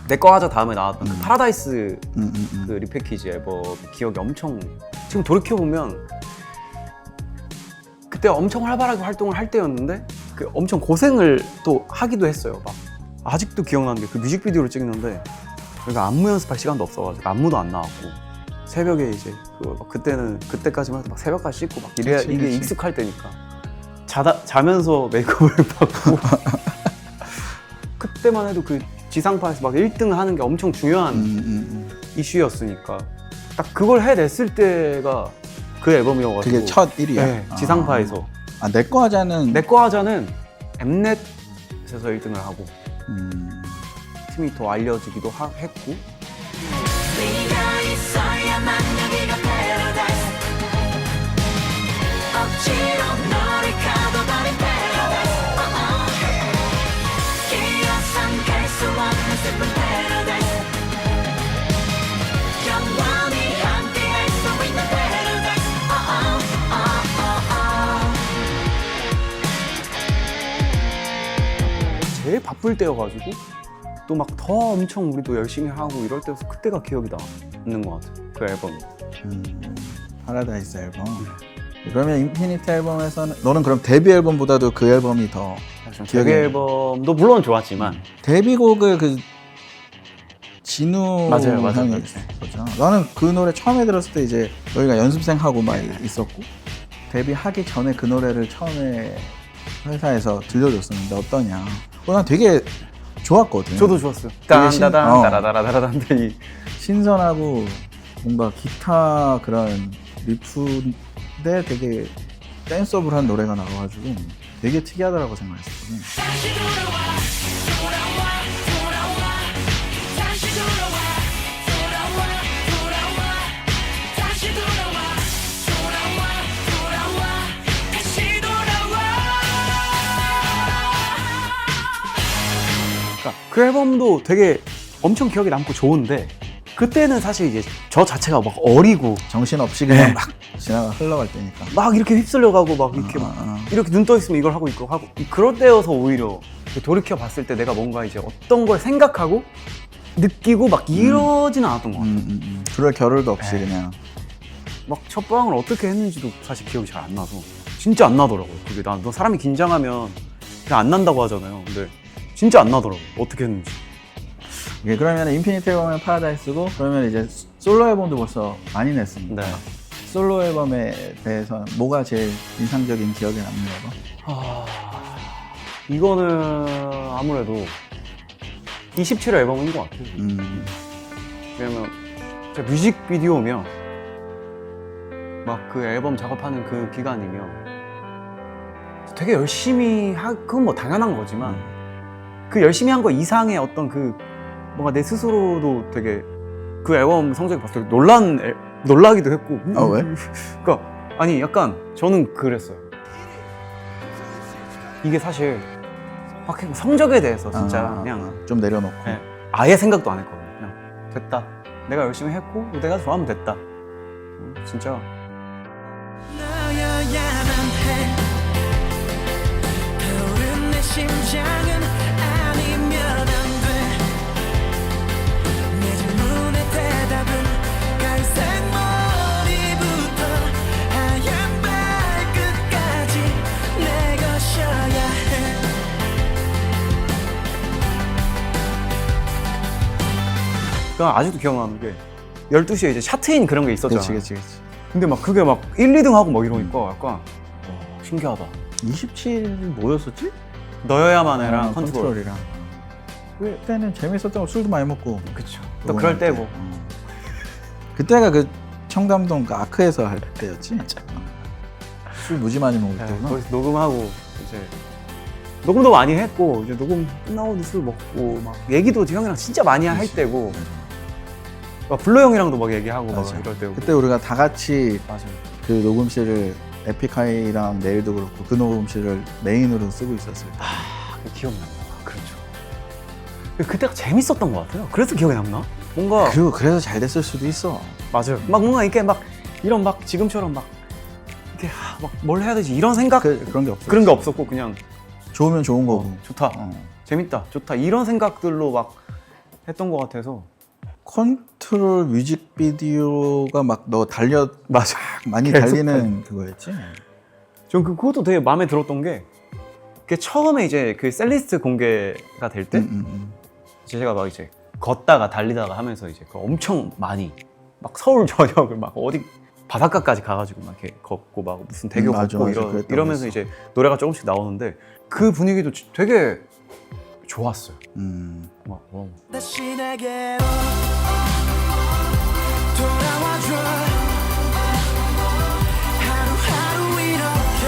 내 거 하자 다음에 나왔던 그 파라다이스 그 리패키지 앨범 기억이 엄청 지금 돌이켜 보면 그때 엄청 활발하게 활동을 할 때였는데 그 엄청 고생을 또 하기도 했어요. 막 아직도 기억나는 게 그 뮤직비디오를 찍는데 우리가 안무 연습할 시간도 없어가지고 안무도 안 나왔고 새벽에 이제 그때는 그때까지만 해도 막 새벽까지 씻고 막 이래야 그치, 이게 그치. 익숙할 때니까 자면서 메이크업을 받고 그때만 해도 그 지상파에서 막 1등 하는 게 엄청 중요한 이슈였으니까 딱 그걸 해냈을 때가 그 앨범이어가지고 그게 첫 1위야? 네, 지상파에서 내 거 하자는 내 거 하자는 엠넷에서 1등을 하고 팀이 더 알려지기도 했고 네가 있어야만 여기가 paradise 억지로 너를 가둬버린 paradise 기어선 갈 수 없는 슬픈 paradise 영원히 함께 할 수 있는 paradise 제일 바쁠 때여가지고 또 막 더 엄청 우리도 열심히 하고 이럴 때여서 그때가 기억이 남는 것 같아요. 그 앨범이. 파라다이스 앨범. 그러면 인피니트 앨범에서는 너는 그럼 데뷔 앨범보다도 그 앨범이 더 데뷔 앨범도 물론 좋았지만 데뷔곡을 그 진우 맞아요. 형이 있었죠. 나는 그 노래 처음에 들었을 때 이제 너희가 연습생하고 막 있었고 데뷔하기 전에 그 노래를 처음에 회사에서 들려줬었는데 어떠냐? 난 되게 좋았거든. 저도 좋았어요. 되게 신- 딴따단 따라다라다라단데 신선하고 뭔가 기타 그런 리프인데 되게 댄서블한 노래가 나와가지고 되게 특이하더라고 생각했었거든. 다시 돌아와 돌아와 돌아와 다시 돌아와 돌아와 돌아와 다시 돌아와 돌아와 돌아와 다시 돌아와 그러니까 그 앨범도 되게 엄청 기억에 남고 좋은데 그때는 사실 이제 저 자체가 막 어리고 정신없이 그냥 네. 막 지나가 흘러갈 때니까. 막 이렇게 휩쓸려가고 막 이렇게 막 이렇게 눈 떠 있으면 이걸 하고 있고 하고 그럴 때여서 오히려 돌이켜 봤을 때 내가 뭔가 이제 어떤 걸 생각하고 느끼고 막 이러지는 않았던 것 같아요. 그럴 겨를도 없이 네. 그냥. 막 첫방을 어떻게 했는지도 사실 기억이 잘 안 나서 진짜 안 나더라고요. 그게 너 사람이 긴장하면 그냥 안 난다고 하잖아요. 근데 진짜 안 나더라고요. 어떻게 했는지. 이게 그러면 인피니트 앨범은 파라다이스고 그러면 이제 솔로 앨범도 벌써 많이 냈습니다. 네. 솔로 앨범에 대해서 뭐가 제일 인상적인 기억에 남는 앨범? 이거는 아무래도 27회 앨범인 것 같아요. 왜냐면 제가 뮤직비디오면 막 그 앨범 작업하는 그 기간이면 되게 열심히 그건 뭐 당연한 거지만 그 열심히 한 거 이상의 어떤 그 뭔가 내 스스로도 되게 그 앨범 성적이 봤을 때 놀라기도 했고. 왜? 그러니까 아니 약간 저는 그랬어요. 이게 사실 막 성적에 대해서 진짜 그냥 좀 내려놓고. 네, 아예 생각도 안 했거든요. 그냥 됐다. 내가 열심히 했고 내가 좋아하면 됐다. 진짜 너여야만 해 타오른 내 심장은 아니면 안돼 내 질문의 대답은 갈색 머리부터 하얀 발끝까지 내 것이어야 해 그러니까 아직도 기억나는 게 12시에 이제 차트인 그런 게 있었잖아. 그렇지. 근데 막 그게 막 1, 2등 하고 막 이러니까 약간 신기하다. 27 뭐였었지? 너여야만 해랑 컨트롤. 컨트롤이랑. 그때는 재밌었던 거 술도 많이 먹고. 그쵸. 또 그럴 때고. 그때가 그 청담동 그 아크에서 할 때였지? 술 무지 많이 먹을 네, 때구나. 거기서 녹음하고 이제 녹음도 많이 했고 이제 녹음 끝나고 술 먹고 막 얘기도 형이랑 진짜 많이 할 때고 막 블루 형이랑도 막 얘기하고 막 맞아. 이럴 때고. 그때 우리가 다 같이 맞아요. 그 녹음실을 에픽하이랑 내일도 그렇고 그 녹음실을 메인으로 쓰고 있었을 때. 그 기억이 난다. 그렇죠. 그때가 재밌었던 것 같아요. 그래서 기억이 남나? 뭔가 그리고 그래서 잘 됐을 수도 있어. 맞아요. 막 뭔가 이렇게 막 이런 막 지금처럼 막 이렇게 막 뭘 해야 되지 이런 생각 그런 게 없어. 그런 게 없었고 그냥 좋으면 좋은 거고. 좋다, 재밌다, 좋다 이런 생각들로 막 했던 것 같아서 컨트롤 뮤직비디오가 막 너 달려 맞아. 많이 계속 달리는 그거였지. 전 그것도 되게 마음에 들었던 게 그게 처음에 이제 그 셀리스트 공개가 될 때 제가 막 이제 걷다가 달리다가 하면서 이제 그 엄청 많이 막 서울 전역을 막 어디 바닷가까지 가가지고 막 이렇게 걷고 막 무슨 대교 맞아, 걷고 맞아. 그랬다고 이러면서 했어. 이제 노래가 조금씩 나오는데 그 분위기도 되게 좋았어요. 막, 다시 내게로 돌아와줘 하루하루 이렇게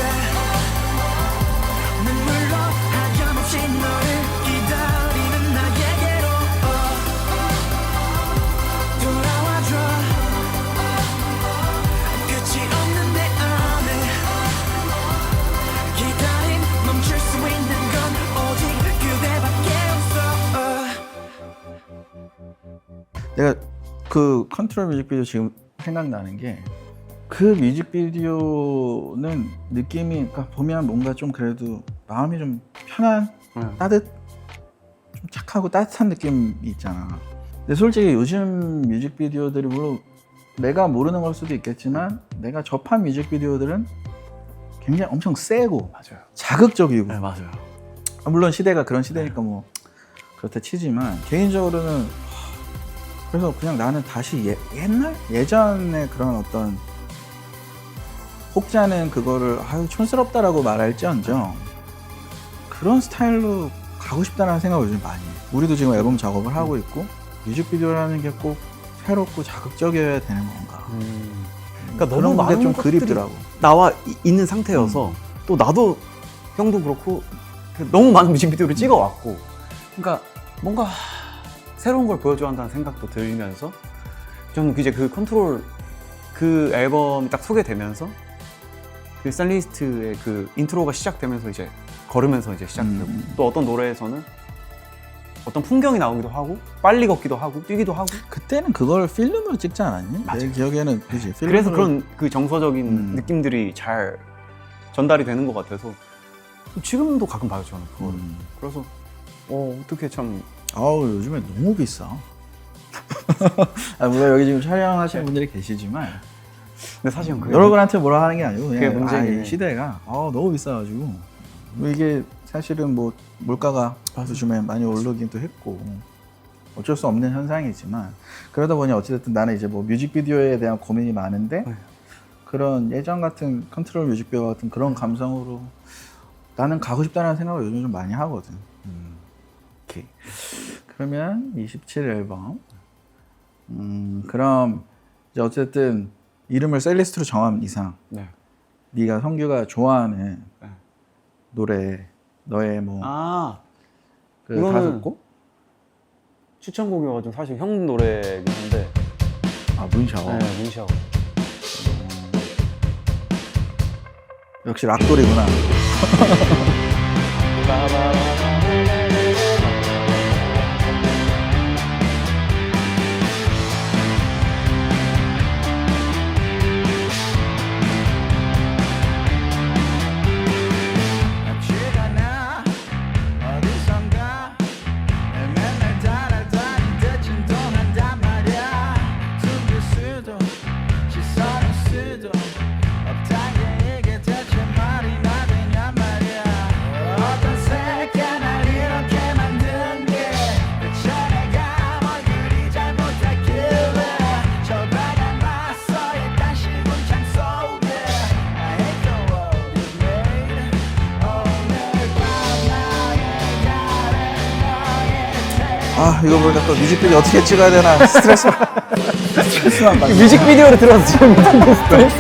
눈물로 하염없이 너를 기다리는 나에게로 돌아와줘 끝이 없는 내 안에 기다림 멈출 수 있는 건 오직 그대밖에 없어 내가 그 컨트롤 뮤직비디오 지금 생각나는 게 그 뮤직비디오는 느낌이 그러니까 보면 뭔가 좀 그래도 마음이 좀 편한 좀 착하고 따뜻한 느낌이 있잖아. 근데 솔직히 요즘 뮤직비디오들이 물론 내가 모르는 걸 수도 있겠지만 내가 접한 뮤직비디오들은 굉장히 엄청 세고 맞아요. 자극적이고 네, 맞아요. 물론 시대가 그런 시대니까 뭐 그렇다 치지만 개인적으로는 그래서 그냥 나는 다시 예전에 그런 어떤 혹자는 그거를 아유 촌스럽다라고 말할지언정 그런 스타일로 가고 싶다는 생각을 요즘 많이 해. 우리도 지금 앨범 작업을 하고 있고 뮤직비디오라는 게 꼭 새롭고 자극적이어야 되는 건가. 그러니까 너무 그런 게 많은 좀 것들이 그립더라고. 나와 있는 상태여서 또 나도 형도 그렇고 너무 많은 뮤직비디오를 찍어왔고 그러니까 뭔가 새로운 걸 보여줘야 한다는 생각도 들면서 저는 이제 그 컨트롤 그 앨범이 딱 소개되면서 그 셀리스트의 그 인트로가 시작되면서 이제 걸으면서 이제 시작되고 또 어떤 노래에서는 어떤 풍경이 나오기도 하고 빨리 걷기도 하고 뛰기도 하고 그때는 그걸 필름으로 찍지 않았니? 맞아요. 내 기억에는 그지. 그래서 그런 그 정서적인 느낌들이 잘 전달이 되는 것 같아서 지금도 가끔 봐요 저는 그거를. 그래서 어떻게 참 아우 요즘에 너무 비싸. 아, 물론 여기 지금 촬영하시는 분들이 계시지만 근데 사실은 그게 여러분한테 뭐라 하는 게 아니고 그게 그냥 문제긴 이 해. 시대가 너무 비싸가지고 뭐 이게 사실은 뭐 물가가 요즘에 많이 오르긴 또 했고 어쩔 수 없는 현상이지만 그러다 보니 어찌됐든 나는 이제 뭐 뮤직비디오에 대한 고민이 많은데 그런 예전 같은 컨트롤 뮤직비디오 같은 그런 감성으로 나는 가고 싶다는 생각을 요즘 좀 많이 하거든. 오케이. 그러면 27 앨범. 그럼 이제 어쨌든 이름을 셀리스트로 정한 이상 네. 네가 성규가 좋아하는 네. 노래 너의 뭐 그 이거는 5곡? 추천곡이어가지고 사실 형 노래긴 한데 문샤워. 네, 문샤워. 역시 락돌이구나. 지가 나 어디선가 맨날 따라다닌 듯 진동한단 말야 숨길 수도 시선을 수도 없단 게 이게 대체 말이나 되냔 말이야 어떤 새끼야 날 이렇게 만든 게 대체 내가 뭘 그리 잘못했길래 저 바닥 맞서 일단 시궁창 속에 I hate the world you made 오늘 밤 나의 가래 너의 이거 보니까 또 뮤직비디오 어떻게 찍어야 되나 스트레스만 받네. 뮤직비디오를 들어서 지금 못하는 스트레스.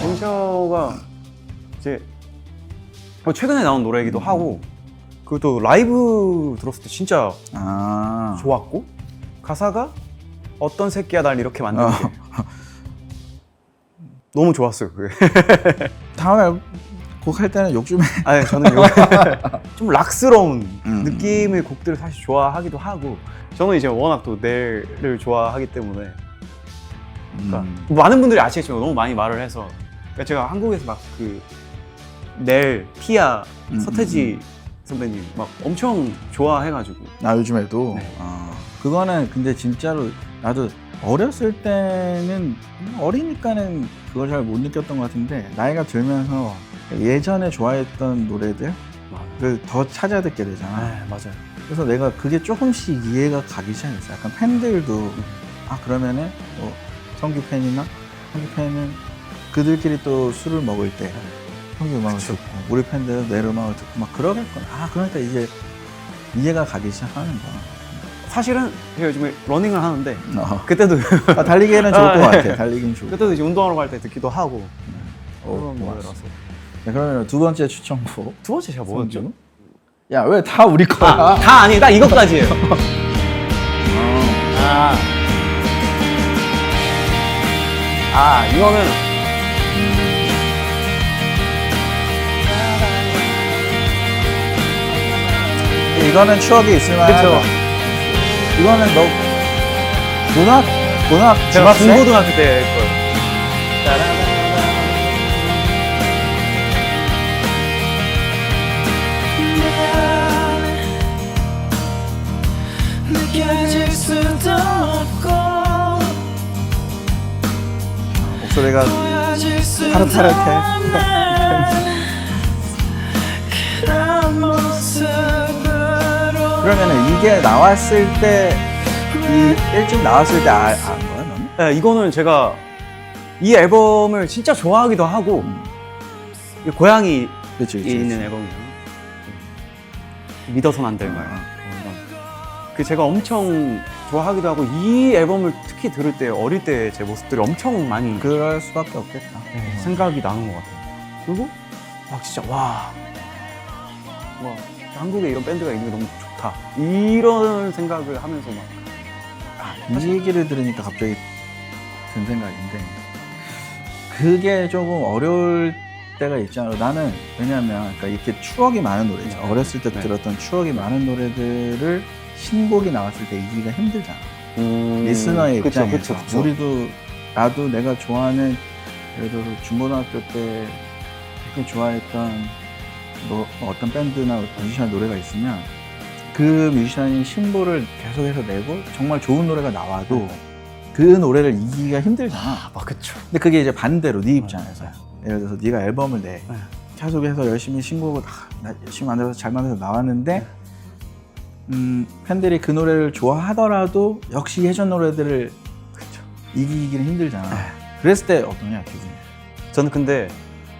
문샤워가 이제 최근에 나온 노래이기도 하고 그것도 라이브 들었을 때 진짜 좋았고 가사가 어떤 새끼야 날 이렇게 만든 게 너무 좋았어요 그게. 다음에 곡 할 때는 욕 좀 해. 아니 저는 좀 락스러운 음. 느낌의 곡들을 사실 좋아하기도 하고 저는 이제 워낙 또 넬을 좋아하기 때문에 그러니까 많은 분들이 아시겠지만 너무 많이 말을 해서 그러니까 제가 한국에서 막 그 넬, 티아, 서태지 선배님 막 엄청 좋아해가지고 나 요즘에도 네. 그거는 근데 진짜로 나도 어렸을 때는 어리니까는 그걸 잘 못 느꼈던 것 같은데 나이가 들면서 예전에 좋아했던 노래들을 더 찾아 듣게 되잖아. 맞아요. 그래서 내가 그게 조금씩 이해가 가기 시작했어. 약간 팬들도 그러면은 뭐 성규 팬이나 성규 팬은 그들끼리 또 술을 먹을 때 성규 음악을 듣고 우리 팬들은 내 음악을 듣고 막 그러겠구나. 그러니까 이제 이해가 가기 시작하는 거야. 사실은 제가 요즘에 러닝을 하는데 어. 그때도 달리기에는 좋을 것 네. 같아. 달리기는 좋을 것 그때도 이제 운동하러 갈 때 듣기도 하고 같아. 그런 좋았어. 노래라서. 네, 그러면 두 번째 추천곡. 두 번째 제가 뭐였죠? 야, 왜 다 우리 거야? 다 아니 딱 이것까지예요. 이거는 이거는 추억이 있을 만하다. 그쵸. 이거는 너 고등학 제가 중학생? 중고등학교 때 거예요. 느껴질 수도 없고 목소리가 보여질 수도 파릇파릇해. 없는 그런 모습으로 그러면은 이게 나왔을 때, 일찍 나왔을 때 안 거야, 너는? 네, 이거는 제가 이 앨범을 진짜 좋아하기도 하고 이 고양이 그치, 있는 앨범이잖아요. 믿어선 안 될 말. 그 제가 엄청 좋아하기도 하고 이 앨범을 특히 들을 때 어릴 때 제 모습들이 엄청 많이 그럴 수밖에 없겠다. 생각이 나는 것 같아요. 그리고 막 진짜 와 한국에 이런 밴드가 있는 게 너무 좋다 이런 생각을 하면서 막 이 얘기를 들으니까 갑자기 든 생각인데 그게 조금 어려울 때가 있잖아. 나는 왜냐면 그러니까 이렇게 추억이 많은 노래죠. 어렸을 때 네. 들었던 추억이 많은 노래들을 신곡이 나왔을 때 이기가 힘들잖아. 리스너의 그쵸, 입장에서 그쵸. 우리도 나도 내가 좋아하는 예를 들어서 중고등학교 때 되게 좋아했던 뭐 어떤 밴드나 뮤지션 노래가 있으면 그 뮤지션이 신보를 계속해서 내고 정말 좋은 노래가 나와도 그 노래를 이기기가 힘들잖아. 그쵸. 근데 그게 이제 반대로 네 입장에서 예를 들어서 네가 앨범을 내 네. 계속해서 열심히 신곡을 열심히 만들어서 잘 만들어서 나왔는데 팬들이 그 노래를 좋아하더라도 역시 예전 노래들을 이기기는 힘들잖아. 그랬을 때 어떠냐 기분이? 저는 근데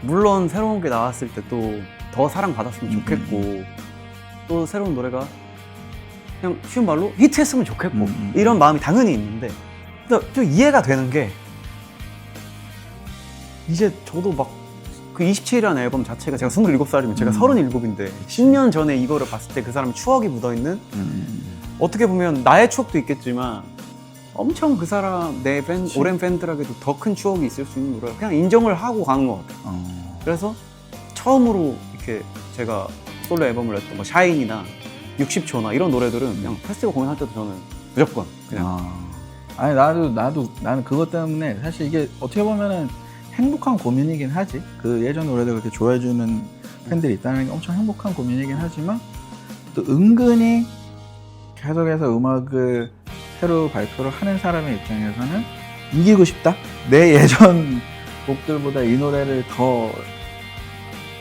물론 새로운 게 나왔을 때 또 더 사랑받았으면 좋겠고 또 새로운 노래가 그냥 쉬운 말로 히트했으면 좋겠고 이런 마음이 당연히 있는데 근데 좀 이해가 되는 게 이제 저도 막 그 27이라는 앨범 자체가 제가 27살이면 제가 37인데 10년 전에 이거를 봤을 때 그 사람의 추억이 묻어있는 어떻게 보면 나의 추억도 있겠지만 엄청 그 사람 내 오랜 팬들에게도 더 큰 추억이 있을 수 있는 노래를 그냥 인정을 하고 가는 것 같아요. 그래서 처음으로 이렇게 제가 솔로 앨범을 냈던 뭐 샤인이나 60초나 이런 노래들은 그냥 페스티벌 공연할 때도 저는 무조건 그냥 아니 나는 그것 때문에 사실 이게 어떻게 보면은 행복한 고민이긴 하지. 그 예전 노래들 그렇게 좋아해주는 팬들이 있다는 게 엄청 행복한 고민이긴 하지만 또 은근히 계속해서 음악을 새로 발표를 하는 사람의 입장에서는 이기고 싶다. 내 예전 곡들보다 이 노래를 더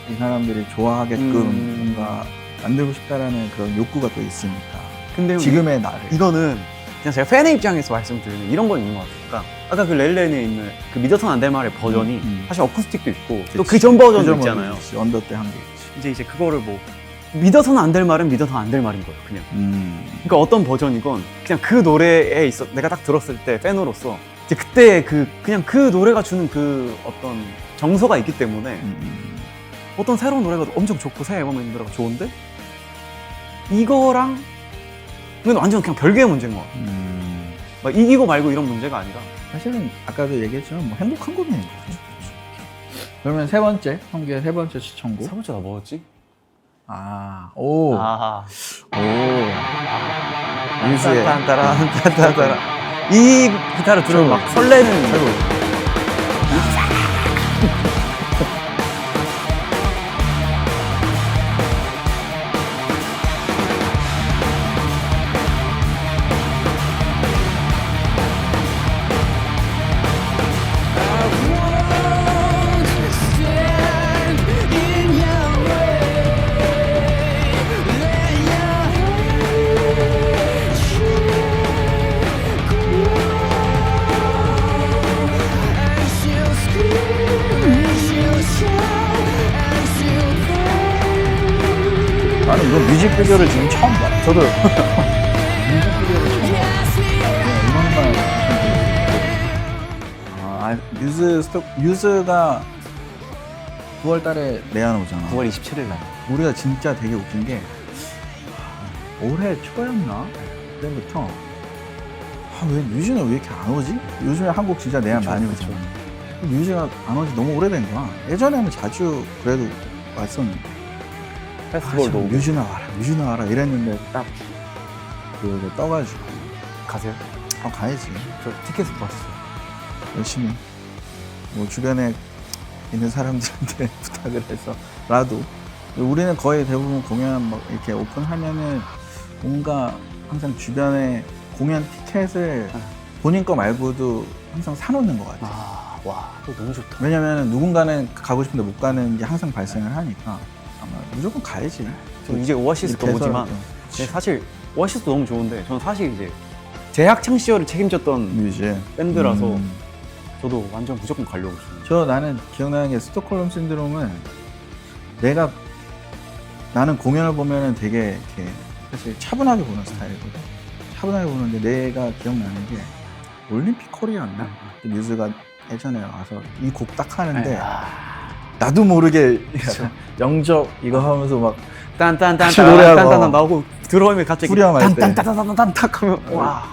이 사람들이 좋아하게끔 뭔가 만들고 싶다라는 그런 욕구가 또 있으니까. 근데 지금의 나를. 이거는 그냥 제가 팬의 입장에서 말씀드리면 이런 건 있는 것 같아요. 그러니까 아까 그 렐렌에 있는 그 믿어선 안 될 말의 버전이 사실 어쿠스틱도 있고 또 그 전 버전도 있잖아요. 언더 때 한 게 있지. 이제 그거를 뭐 믿어서는 안 될 말은 믿어서 안 될 말인 거예요. 그냥. 그러니까 어떤 버전이건 그냥 그 노래에 있어 내가 딱 들었을 때 팬으로서 이제 그때 그냥 그 노래가 주는 그 어떤 정서가 있기 때문에 어떤 새로운 노래가 엄청 좋고 새 앨범에 있는 노래가 좋은데 이거랑 이건 완전 그냥 별개의 문제인 것 같아요. 막 이기고 말고 이런 문제가 아니라 사실은 아까도 얘기했지만 뭐 행복한 고민인 거죠. 그러면 세 번째 성규의 세 번째 추천곡. 세 번째가 뭐였지? 오, 아, 유수의 딴따라딴따라딴따라. 이 기타를 들으면 막 설레는. 나는 이거 뮤직비디오를 지금 처음 봐. 저도 뮤직비디오를 처음 봐. 이것만 유즈가 9월 달에 내한오잖아. 9월 27일 날. 우리가 진짜 되게 웃긴 게 올해 초였나? 그때부터 왜 뮤즈는 왜 이렇게 안 오지? 요즘에 한국 진짜 내한 그쵸, 많이 그쵸. 오잖아. 뮤즈가 안 오지 너무 오래된 거야. 예전에는 자주 그래도 왔었는데 페스티벌도 오고. 뮤즈 나와라 이랬는데 딱 그거 떠가지고 가세요? 가야지. 저 티켓을 봤어요. 열심히 뭐 주변에 있는 사람들한테 부탁을 해서라도. 우리는 거의 대부분 공연 막 이렇게 오픈하면은 뭔가 항상 주변에 공연 티켓을 본인 거 말고도 항상 사놓는 것 같아. 아, 와, 그거 너무 좋다. 왜냐면 누군가는 가고 싶은데 못 가는 게 항상 발생을 하니까 아마 무조건 가야지. 저 이제 오아시스도 이렇게 오지만 해서라도. 네, 사실 오아시스도 너무 좋은데 저는 사실 이제 제 학창 시절을 책임졌던 뮤즈 밴드라서 저도 완전 무조건 가려고 있습니다. 나는 기억나는 게 스톡홀름 신드롬은 나는 공연을 보면은 되게 이렇게 사실 차분하게 보는 스타일이거든. 차분하게 보는데 내가 기억나는 게 올림픽 코리아였나? 뮤즈가 예전에 와서 이 곡 딱 하는데 나도 모르게 영접 이거 하면서 막 같이 노래하고. 딴딴딴딴 나오고 들어오면 갑자기 후렴할 때. 딴딴딴딴딴 하면 와.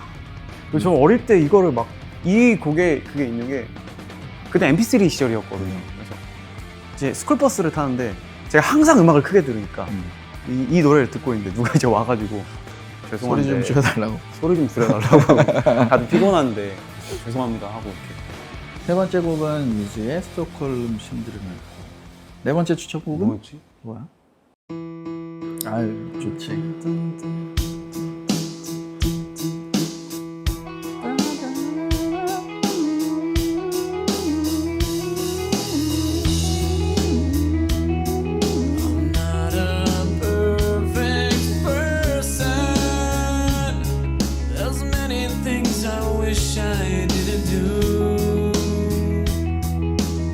저 어릴 때 이거를 막 이 곡에 그게 있는 게 그때 MP3 시절이었거든요. 그래서 이제 스쿨버스를 타는데 제가 항상 음악을 크게 들으니까 이 노래를 듣고 있는데 누가 이제 와가지고 죄송한데 소리 좀 줄여달라고. 소리 좀 줄여달라고 다들 피곤한데 죄송합니다 하고 이렇게. 세 번째 곡은 뮤즈의 스톡홀름 신드롬이었고 네 번째 추천곡은 뭐였지? 뭐야? 아유 좋지. I'm not a perfect person. There's many things I wish I didn't do,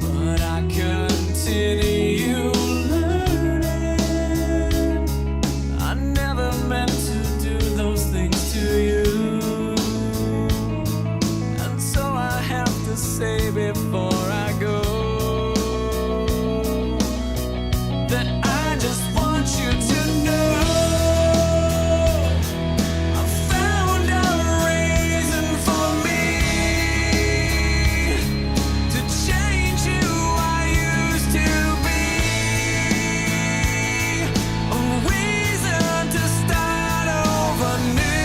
but I continue learning. I never meant to do those things to you, and so I have to say before I go that I just want you to know I found a reason for me to change who I used to be, a reason to start over new,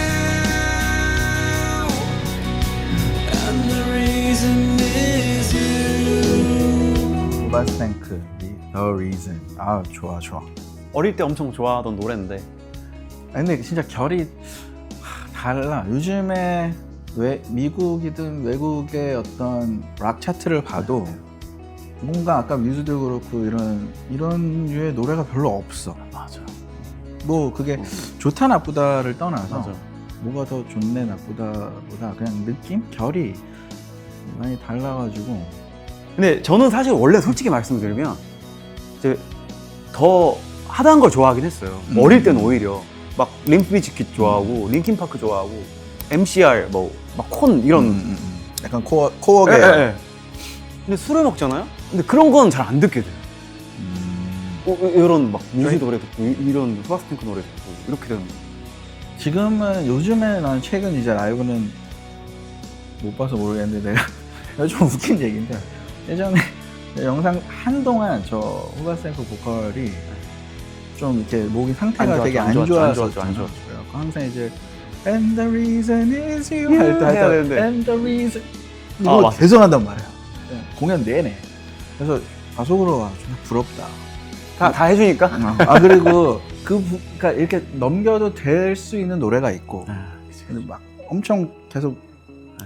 and the reason is you. 바스탱크 The Reason. 아 좋아. 어릴 때 엄청 좋아하던 노래인데 근데 진짜 결이 달라. 요즘에 미국이든 외국의 어떤 락 차트를 봐도 뭔가 아까 뮤즈도 그렇고 이런 류의 노래가 별로 없어. 맞아. 뭐 그게 좋다 나쁘다를 떠나서 맞아. 뭐가 더 좋네 나쁘다보다 그냥 느낌? 결이 많이 달라가지고. 근데 저는 사실 원래 솔직히 말씀드리면 이제 더 하드한 걸 좋아하긴 했어요. 어릴 때는 오히려 막 림프 비즈킷 좋아하고 링킨 파크 좋아하고 MCR 뭐 막 콘 이런 약간 코어계. 예. 근데 술을 먹잖아요. 근데 그런 건 잘 안 듣게 돼요. 이런 막 뮤직 노래 듣고 이런 플라스팅크 노래 듣고 이렇게 되는 거예요. 지금은 요즘에 난 최근 이제 라이브는 못 봐서 모르겠는데 내가 좀 웃긴 얘기인데 예전에 영상 한동안 저 후바센코 보컬이 좀 이렇게 목이 상태가 되게 안 좋았었죠. 그래갖고 항상 이제 And the reason is you 할 때 해야 되는데. And the reason 아, 이거 맞아. 계속 한단 말이야. 공연 내내. 그래서 가속으로 와 좀 부럽다. 다 해주니까. 아 그리고 그러니까 이렇게 넘겨도 될 수 있는 노래가 있고 근데 막 엄청 계속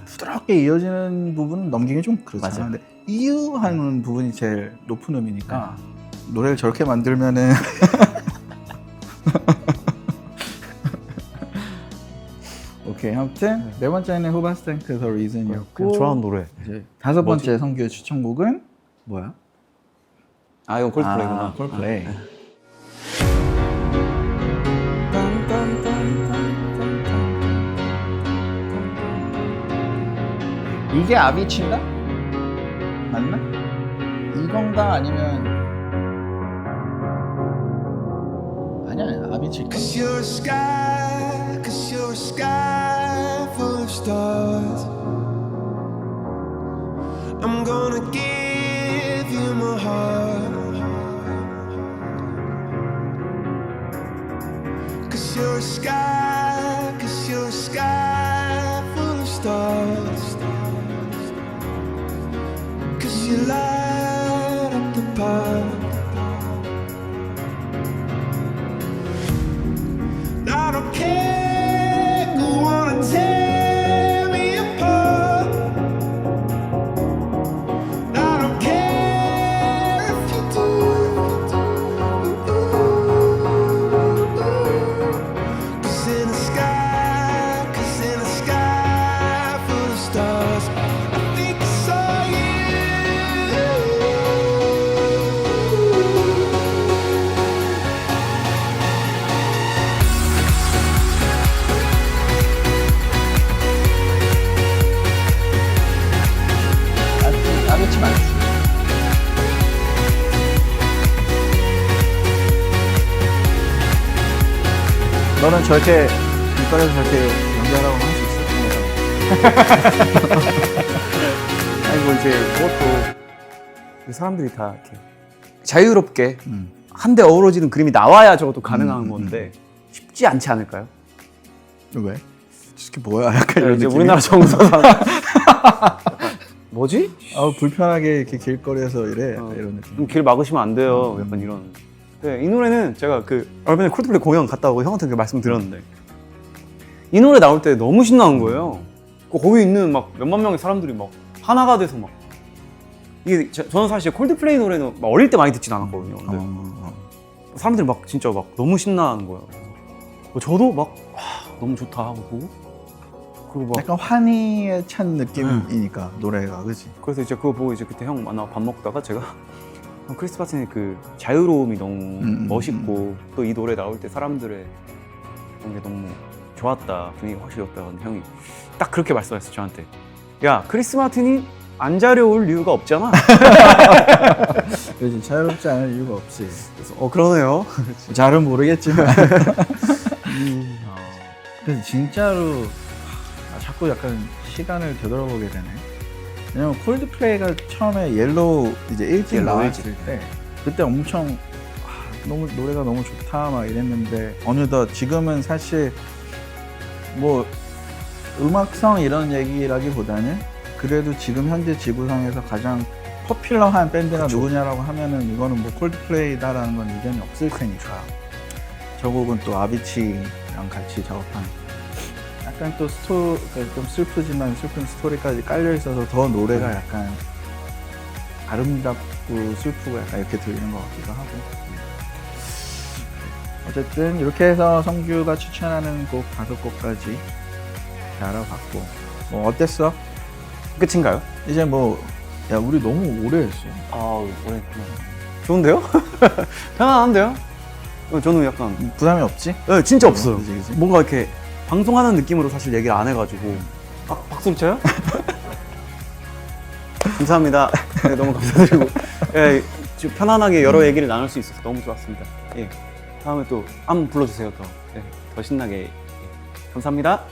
부드럽게 이어지는 부분은 넘기기 좀 그렇잖아. 맞아요. 근데 이유 하는 부분이 제일 높은 음이니까 노래를 저렇게 만들면은 오케이 아무튼 네 번째는 후바스탱크 The Reason이었고 그냥 좋아하는 노래. 이제 다섯 번째 성규의 추천곡은 뭐야? 아 이건 콜드플레이구나. 아, 콜드플레이. 이게 아비치인가? 맞나? 이건가 아니면 아니야 아비치일까? Cause you're a sky, cause you're a sky full of stars. I'm gonna give you my heart. Cause you're a sky, cause you're a sky full of stars. Cause you light up the path. I don't care who wanna tear me apart. I don't care if you do. 'Cause in the sky full of stars, I think I saw you. 아비치 맞지? 너는 저렇게 길거리에서 저렇게 연기하라고 할 수 있어? 아니 뭐 이제 그것도 사람들이 다 이렇게 자유롭게 한데 어우러지는 그림이 나와야 저것도 가능한 건데 쉽지 않지 않을까요? 왜? 저게 뭐야? 약간 이런 이제 느낌. 우리나라 정서상 뭐지? 불편하게 이렇게 길거리에서 이래. 약간 이런 느낌. 길 막으시면 안 돼요. 약간 이런. 네, 이 노래는 제가 그 얼마 전에 콜드플레이 공연 갔다 오고 형한테 그 말씀드렸는데 이 노래 나올 때 너무 신나는 거예요. 거기 있는 막 몇만 명의 사람들이 막 하나가 돼서 막 이게 저는 사실 콜드플레이 노래는 막 어릴 때 많이 듣진 않았거든요. 근데 사람들이 막 진짜 막 너무 신나는 거예요. 저도 막 너무 좋다 하고 보고 그리고 막 약간 환희에 찬 느낌이니까 노래가 그렇지. 그래서 이제 그거 보고 이제 그때 형 만나 밥 먹다가 제가 크리스 마틴의 그 자유로움이 너무 멋있고 또 이 노래 나올 때 사람들의 그런 게 너무 좋았다, 분위기 확실히 좋다. 형이 딱 그렇게 말씀하셨어요 저한테. 야 크리스 마틴이 안 자유로울 이유가 없잖아. 그렇지 자유롭지 않을 이유가 없지. 그래서 그러네요. 잘은 모르겠지만. 그래서 진짜로 자꾸 약간 시간을 되돌아보게 되네. 왜냐면 콜드플레이가 처음에 옐로우 이제 1집 옐로우 나왔을 때 그때 엄청 너무 노래가 너무 좋다 막 이랬는데 어느덧 지금은 사실 뭐 음악성 이런 얘기라기보다는 그래도 지금 현재 지구상에서 가장 포퓰러한 밴드가 누구냐라고 하면은 이거는 뭐 콜드플레이다라는 건 의견이 없을 테니까 저 곡은 또 아비치랑 같이 작업한 약간 또 좀 슬프지만 슬픈 스토리까지 깔려 있어서 더 노래가 약간 아름답고 슬프고 약간 이렇게 들리는 것 같기도 하고. 어쨌든 이렇게 해서 성규가 추천하는 곡 5곡까지 알아봤고 뭐 어땠어? 끝인가요? 이제 뭐 야 우리 너무 오래 했어. 오래 좋은데요? 편안한데요? 저는 약간 부담이 없지? 네, 진짜 없어요. 그치. 뭔가 이렇게 방송하는 느낌으로 사실 얘기를 안 해가지고 박수를 쳐요? 감사합니다. 네, 너무 감사드리고 예, 편안하게 여러 얘기를 나눌 수 있어서 너무 좋았습니다. 예, 다음에 또 한번 불러주세요. 더 신나게. 예, 감사합니다.